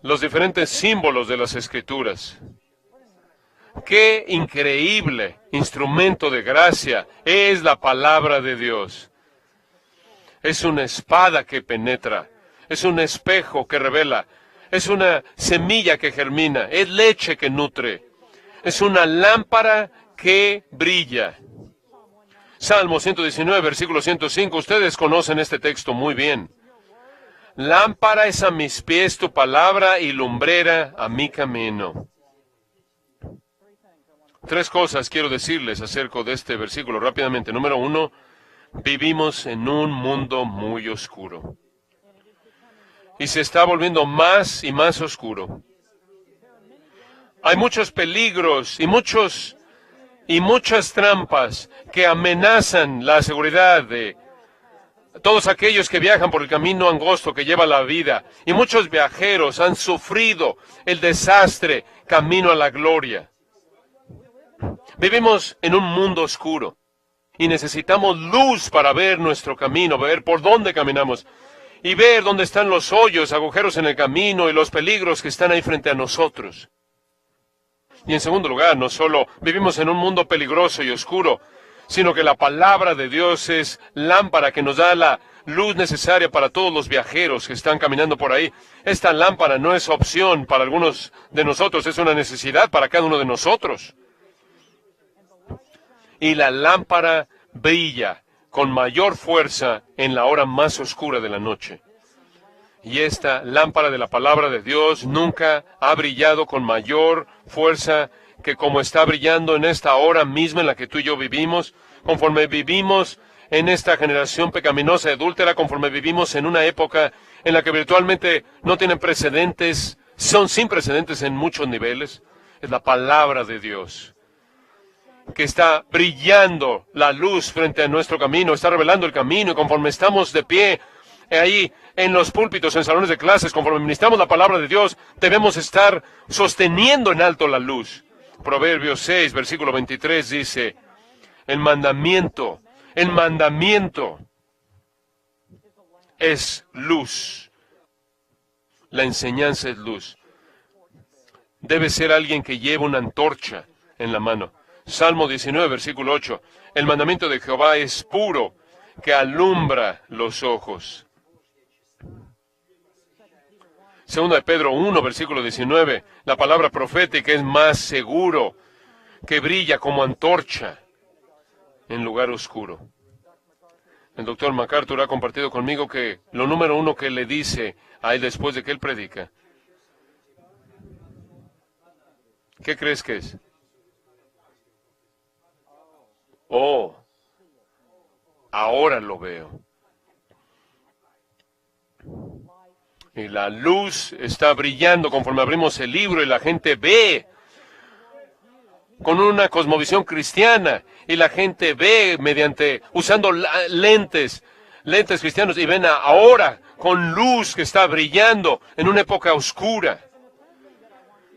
los diferentes símbolos de las Escrituras. ¡Qué increíble instrumento de gracia es la palabra de Dios! Es una espada que penetra, es un espejo que revela, es una semilla que germina, es leche que nutre, es una lámpara que brilla. Salmo 119, versículo 105, ustedes conocen este texto muy bien. Lámpara es a mis pies tu palabra y lumbrera a mi camino. Tres cosas quiero decirles acerca de este versículo rápidamente. Número uno, vivimos en un mundo muy oscuro. Y se está volviendo más y más oscuro. Hay muchos peligros y muchas trampas que amenazan la seguridad de todos aquellos que viajan por el camino angosto que lleva la vida. Y muchos viajeros han sufrido el desastre camino a la gloria. Vivimos en un mundo oscuro y necesitamos luz para ver nuestro camino, ver por dónde caminamos y ver dónde están los hoyos, agujeros en el camino y los peligros que están ahí frente a nosotros. Y en segundo lugar, no solo vivimos en un mundo peligroso y oscuro, sino que la palabra de Dios es lámpara que nos da la luz necesaria para todos los viajeros que están caminando por ahí. Esta lámpara no es opción para algunos de nosotros, es una necesidad para cada uno de nosotros. Y la lámpara brilla con mayor fuerza en la hora más oscura de la noche. Y esta lámpara de la palabra de Dios nunca ha brillado con mayor fuerza que como está brillando en esta hora misma en la que tú y yo vivimos, conforme vivimos en esta generación pecaminosa y adúltera, conforme vivimos en una época en la que virtualmente no tienen precedentes, son sin precedentes en muchos niveles. Es la palabra de Dios que está brillando la luz frente a nuestro camino, está revelando el camino, y conforme estamos de pie ahí en los púlpitos, en salones de clases, conforme ministramos la palabra de Dios, debemos estar sosteniendo en alto la luz. Proverbios 6, versículo 23 dice, el mandamiento es luz. La enseñanza es luz. Debe ser alguien que lleve una antorcha en la mano. Salmo 19, versículo 8. El mandamiento de Jehová es puro, que alumbra los ojos. Segunda de Pedro 1, versículo 19. La palabra profética es más seguro, que brilla como antorcha en lugar oscuro. El doctor MacArthur ha compartido conmigo que lo número uno que le dice a él después de que él predica, ¿qué crees que es? Oh, ahora lo veo. Y la luz está brillando conforme abrimos el libro y la gente ve con una cosmovisión cristiana y la gente ve usando lentes cristianos y ven ahora con luz que está brillando en una época oscura.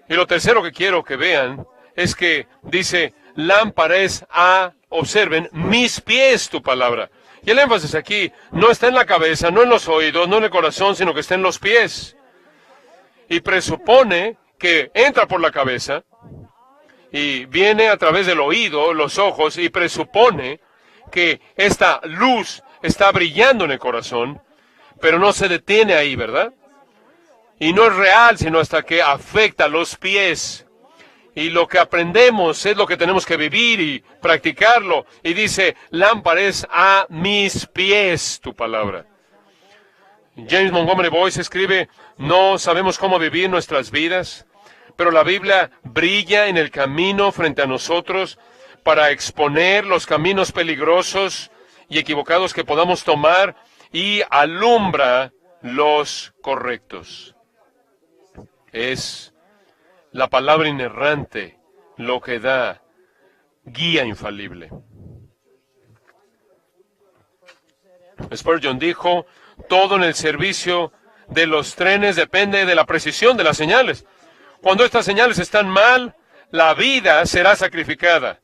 Y lo tercero que quiero que vean es que dice, lámpara es observen, mis pies tu palabra. Y el énfasis aquí no está en la cabeza, no en los oídos, no en el corazón, sino que está en los pies. Y presupone que entra por la cabeza y viene a través del oído, los ojos, y presupone que esta luz está brillando en el corazón, pero no se detiene ahí, ¿verdad? Y no es real, sino hasta que afecta los pies. Y lo que aprendemos es lo que tenemos que vivir y practicarlo. Y dice, lámpara es a mis pies tu palabra. James Montgomery Boyce escribe, no sabemos cómo vivir nuestras vidas, pero la Biblia brilla en el camino frente a nosotros para exponer los caminos peligrosos y equivocados que podamos tomar y alumbra los correctos. Es la palabra inerrante lo que da guía infalible. Spurgeon dijo, todo en el servicio de los trenes depende de la precisión de las señales. Cuando estas señales están mal, la vida será sacrificada.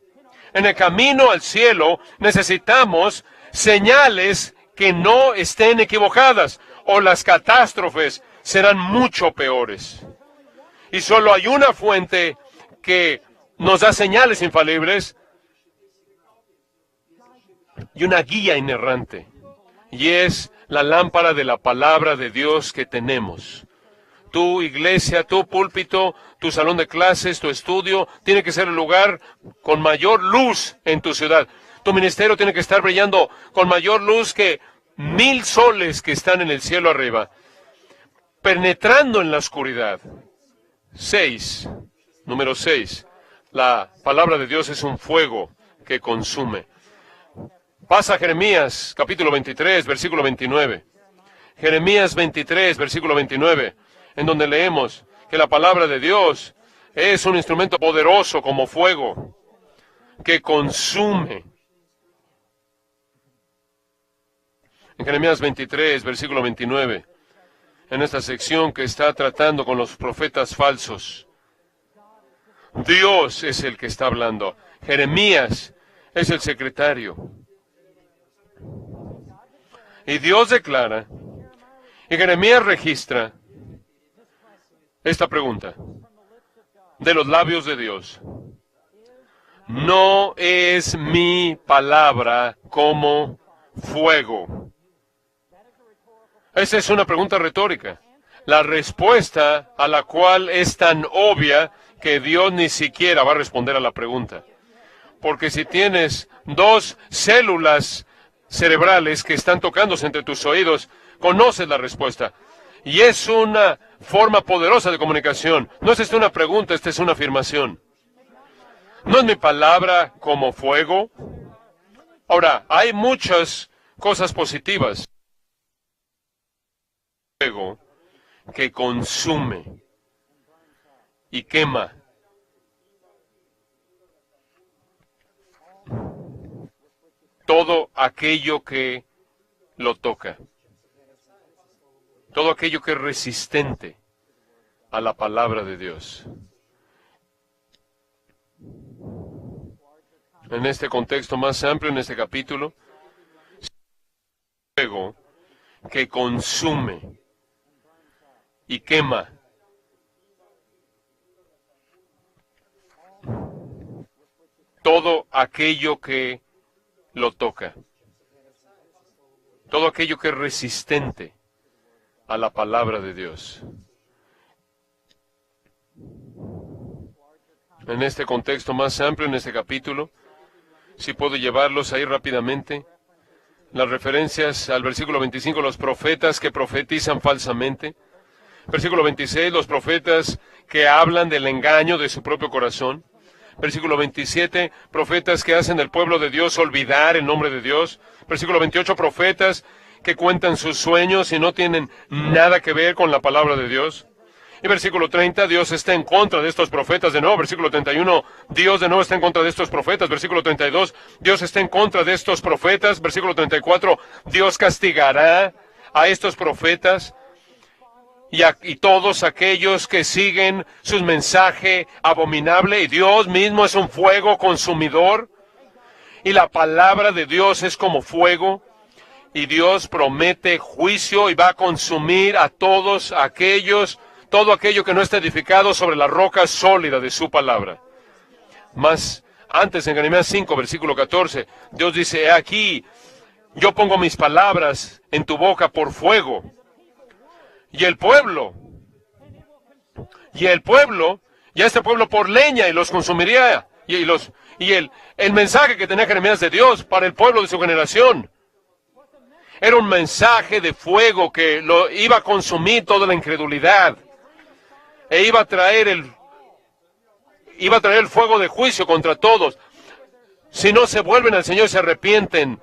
En el camino al cielo necesitamos señales que no estén equivocadas, o las catástrofes serán mucho peores. Y solo hay una fuente que nos da señales infalibles y una guía inerrante. Y es la lámpara de la palabra de Dios que tenemos. Tu iglesia, tu púlpito, tu salón de clases, tu estudio, tiene que ser el lugar con mayor luz en tu ciudad. Tu ministerio tiene que estar brillando con mayor luz que 1000 soles que están en el cielo arriba, penetrando en la oscuridad. Número 6. La palabra de Dios es un fuego que consume. Pasa a Jeremías, capítulo 23, versículo 29. Jeremías 23, versículo 29, en donde leemos que la palabra de Dios es un instrumento poderoso como fuego que consume. En Jeremías 23, versículo 29, en esta sección que está tratando con los profetas falsos, Dios es el que está hablando. Jeremías es el secretario. Y Dios declara, y Jeremías registra esta pregunta de los labios de Dios. ¿No es mi palabra como fuego? Esa es una pregunta retórica. La respuesta a la cual es tan obvia que Dios ni siquiera va a responder a la pregunta. Porque si tienes 2 células cerebrales que están tocándose entre tus oídos, conoces la respuesta. Y es una forma poderosa de comunicación. No es esta una pregunta, esta es una afirmación. ¿No es mi palabra como fuego? Ahora, hay muchas cosas positivas. Fuego que consume y quema. Todo aquello que lo toca. Todo aquello que es resistente a la palabra de Dios. En este contexto más amplio, en este capítulo, fuego que consume y quema. Todo aquello que lo toca. Todo aquello que es resistente a la palabra de Dios. En este contexto más amplio, en este capítulo, si puedo llevarlos ahí rápidamente, las referencias al versículo 25, los profetas que profetizan falsamente. Versículo 26, los profetas que hablan del engaño de su propio corazón. Versículo 27, profetas que hacen del pueblo de Dios olvidar el nombre de Dios. Versículo 28, profetas que cuentan sus sueños y no tienen nada que ver con la palabra de Dios. Y versículo 30, Dios está en contra de estos profetas de nuevo. Versículo 31, Dios de nuevo está en contra de estos profetas. Versículo 32, Dios está en contra de estos profetas. Versículo 34, Dios castigará a estos profetas y todos aquellos que siguen su mensaje abominable. Y Dios mismo es un fuego consumidor. Y la palabra de Dios es como fuego. y Dios promete juicio y va a consumir a todo aquello que no está edificado sobre la roca sólida de su palabra. Más antes, en Jeremías 5, versículo 14, Dios dice: he aquí, yo pongo mis palabras en tu boca por fuego, y el pueblo, y este pueblo por leña, y los consumiría. Y el mensaje que tenía Jeremías de Dios para el pueblo de su generación era un mensaje de fuego que lo iba a consumir toda la incredulidad, e iba a traer el fuego de juicio contra todos, si no se vuelven al Señor y se arrepienten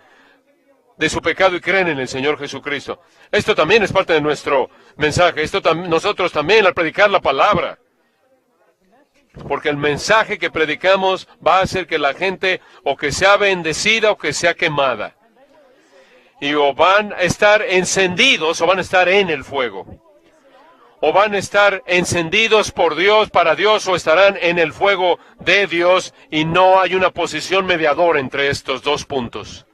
de su pecado y creen en el Señor Jesucristo. Esto también es parte de nuestro mensaje. Nosotros también, al predicar la palabra, porque el mensaje que predicamos va a hacer que la gente o que sea bendecida o que sea quemada. Y o van a estar encendidos o van a estar en el fuego. O van a estar encendidos por Dios, para Dios, o estarán en el fuego de Dios, y no hay una posición mediadora entre estos dos puntos.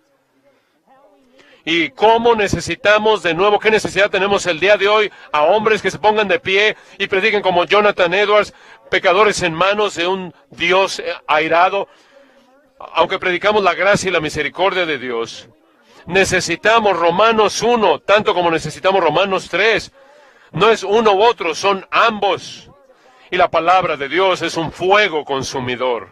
¿Y cómo necesitamos de nuevo? ¿Qué necesidad tenemos el día de hoy a hombres que se pongan de pie y prediquen como Jonathan Edwards, pecadores en manos de un Dios airado? Aunque predicamos la gracia y la misericordia de Dios, necesitamos Romanos 1, tanto como necesitamos Romanos 3. No es uno u otro, son ambos. Y la palabra de Dios es un fuego consumidor,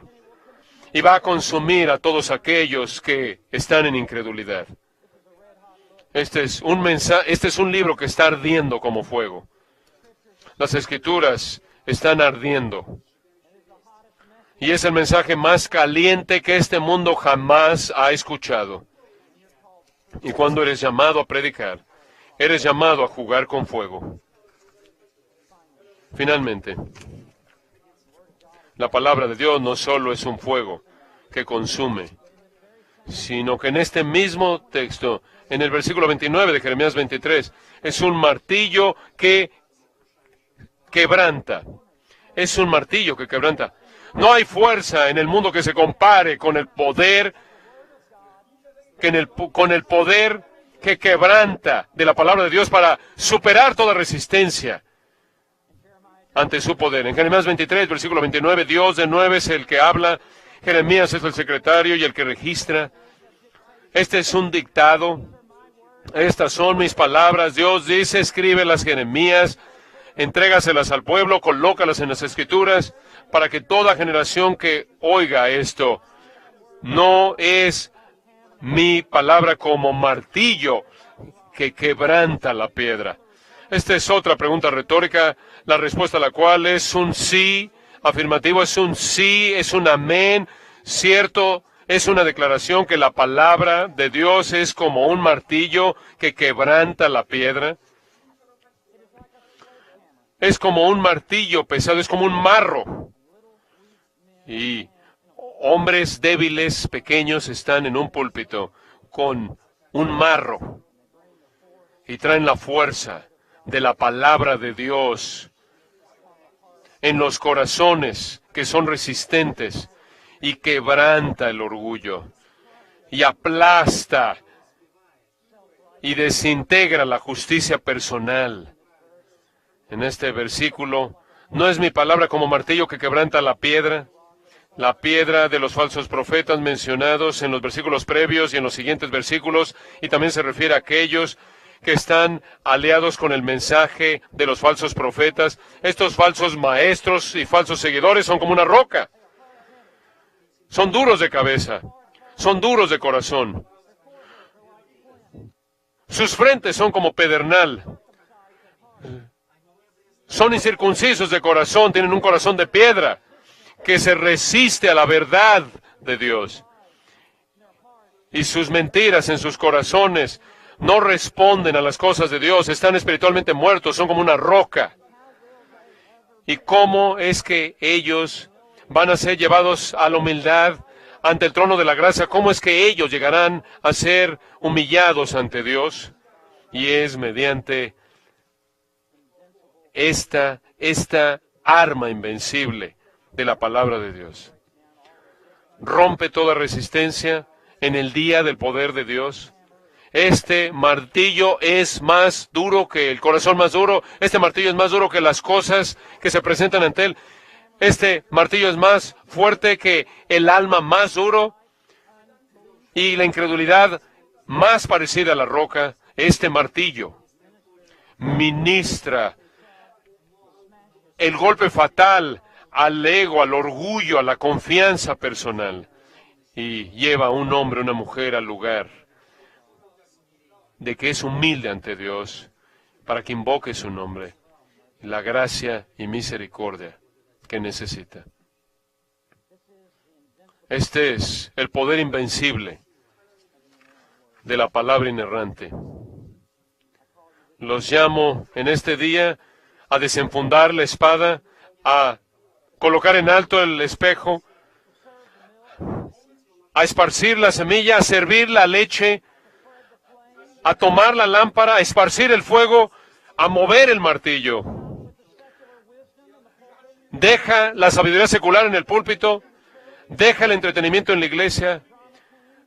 y va a consumir a todos aquellos que están en incredulidad. Este es un libro que está ardiendo como fuego. Las Escrituras están ardiendo. Y es el mensaje más caliente que este mundo jamás ha escuchado. Y cuando eres llamado a predicar, eres llamado a jugar con fuego. Finalmente, la palabra de Dios no solo es un fuego que consume, sino que en este mismo texto, en el versículo 29 de Jeremías 23, es un martillo que quebranta. Es un martillo que quebranta. No hay fuerza en el mundo que se compare con el poder, con el poder que quebranta de la palabra de Dios para superar toda resistencia ante su poder. En Jeremías 23, versículo 29, Dios de nuevo es el que habla, Jeremías es el secretario y el que registra. Este es un dictado, estas son mis palabras. Dios dice: escríbelas, Jeremías, entrégaselas al pueblo, colócalas en las Escrituras, para que toda generación que oiga esto, no es mi palabra como martillo que quebranta la piedra. Esta es otra pregunta retórica, la respuesta a la cual es un sí afirmativo, es un sí, es un amén, cierto, es una declaración que la palabra de Dios es como un martillo que quebranta la piedra. Es como un martillo pesado, es como un marro. Y hombres débiles, pequeños, están en un púlpito con un marro y traen la fuerza de la palabra de Dios en los corazones que son resistentes, y quebranta el orgullo y aplasta y desintegra la justicia personal. En este versículo, ¿no es mi palabra como martillo que quebranta la piedra de los falsos profetas mencionados en los versículos previos y en los siguientes versículos? Y también se refiere a aquellos que están aliados con el mensaje de los falsos profetas. Estos falsos maestros y falsos seguidores son como una roca. Son duros de cabeza, son duros de corazón. Sus frentes son como pedernal. Son incircuncisos de corazón, tienen un corazón de piedra que se resiste a la verdad de Dios. Y sus mentiras en sus corazones no responden a las cosas de Dios, están espiritualmente muertos, son como una roca. ¿Y cómo es que ellos van a ser llevados a la humildad ante el trono de la gracia? ¿Cómo es que ellos llegarán a ser humillados ante Dios? Y es mediante esta arma invencible de la palabra de Dios. Rompe toda resistencia en el día del poder de Dios. Este martillo es más duro que el corazón más duro. Este martillo es más duro que las cosas que se presentan ante él. Este martillo es más fuerte que el alma más duro y la incredulidad más parecida a la roca. Este martillo ministra el golpe fatal al ego, al orgullo, a la confianza personal y lleva a un hombre, una mujer al lugar de que es humilde ante Dios para que invoque su nombre, la gracia y misericordia que necesita. Este es el poder invencible de la palabra inerrante. Los llamo en este día a desenfundar la espada, a colocar en alto el espejo, a esparcir la semilla, a servir la leche, a tomar la lámpara, a esparcir el fuego, a mover el martillo. Deja la sabiduría secular en el púlpito, deja el entretenimiento en la iglesia,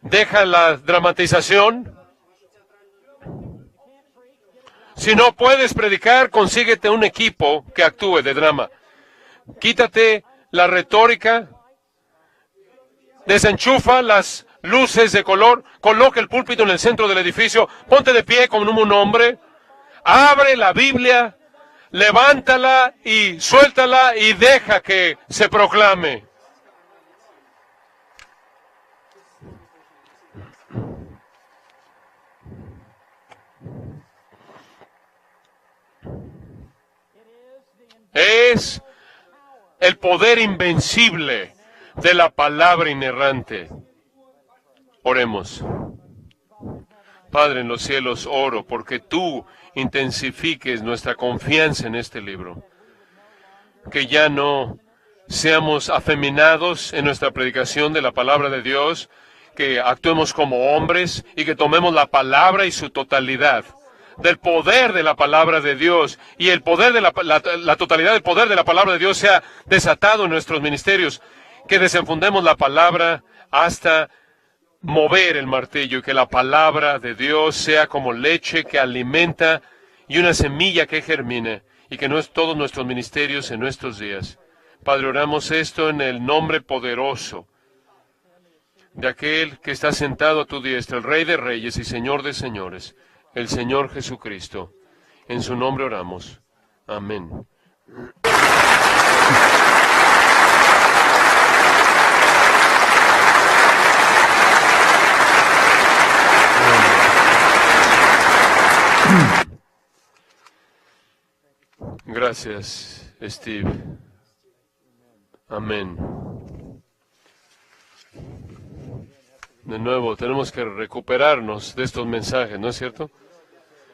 deja la dramatización. Si no puedes predicar, consíguete un equipo que actúe de drama. Quítate la retórica, desenchufa las luces de color, coloca el púlpito en el centro del edificio, ponte de pie como un hombre, abre la Biblia, levántala y suéltala y deja que se proclame. Es el poder invencible de la palabra inerrante. Oremos. Padre en los cielos, oro porque tú intensifiques nuestra confianza en este libro. Que ya no seamos afeminados en nuestra predicación de la palabra de Dios, que actuemos como hombres y que tomemos la palabra y su totalidad, del poder de la palabra de Dios, y el poder de la totalidad del poder de la palabra de Dios sea desatado en nuestros ministerios, que desenfundemos la palabra hasta mover el martillo, y que la palabra de Dios sea como leche que alimenta y una semilla que germine, y que no es todos nuestros ministerios en nuestros días. Padre, oramos esto en el nombre poderoso de aquel que está sentado a tu diestra, el Rey de Reyes y Señor de Señores, el Señor Jesucristo. En su nombre oramos. Amén. Gracias, Steve. Amén. De nuevo, tenemos que recuperarnos de estos mensajes, ¿no es cierto?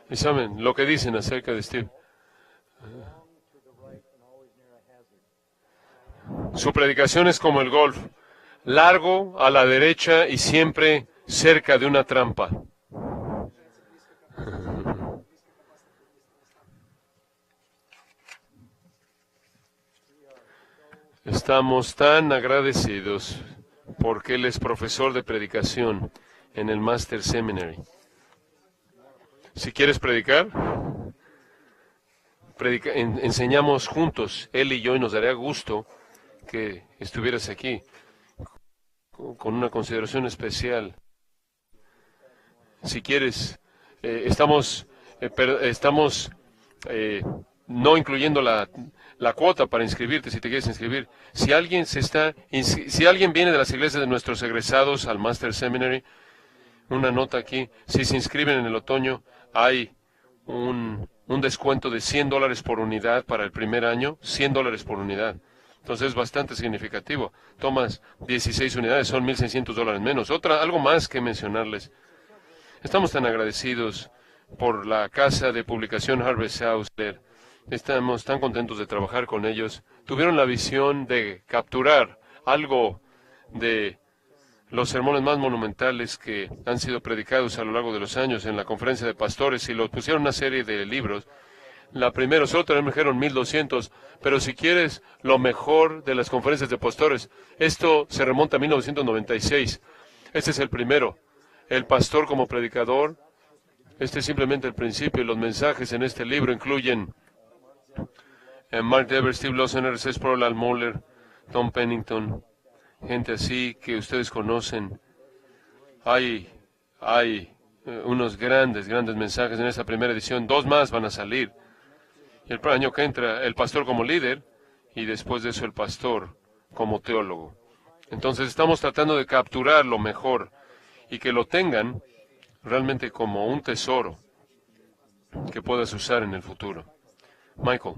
Y saben lo que dicen acerca de Steve. Su predicación es como el golf, largo a la derecha y siempre cerca de una trampa. Estamos tan agradecidos porque él es profesor de predicación en el Master Seminary. Si quieres predicar, enseñamos juntos, él y yo, y nos daría gusto que estuvieras aquí con una consideración especial. Si quieres, estamos no incluyendo la cuota para inscribirte, si te quieres inscribir. Si alguien viene de las iglesias de nuestros egresados al Master Seminary, una nota aquí, si se inscriben en el otoño, hay un descuento de $100 por unidad para el primer año, $100 por unidad. Entonces es bastante significativo. Tomas 16 unidades, son $1,600 menos. Algo más que mencionarles. Estamos tan agradecidos por la casa de publicación Harvest House. Estamos tan contentos de trabajar con ellos. Tuvieron la visión de capturar algo de los sermones más monumentales que han sido predicados a lo largo de los años en la conferencia de pastores, y los pusieron una serie de libros. La primera, solo trajeron 1,200, pero si quieres lo mejor de las conferencias de pastores, esto se remonta a 1996. Este es el primero. El pastor como predicador Este es simplemente el principio. Los mensajes en este libro incluyen Mark Dever, Steve Lawson, R.C. Sproul, Al Mohler, Tom Pennington, gente así que ustedes conocen. Hay unos grandes mensajes en esta primera edición. 2 más van a salir. Y el año que entra, el pastor como líder, y después de eso el pastor como teólogo. Entonces estamos tratando de capturar lo mejor y que lo tengan realmente como un tesoro que puedas usar en el futuro. Michael.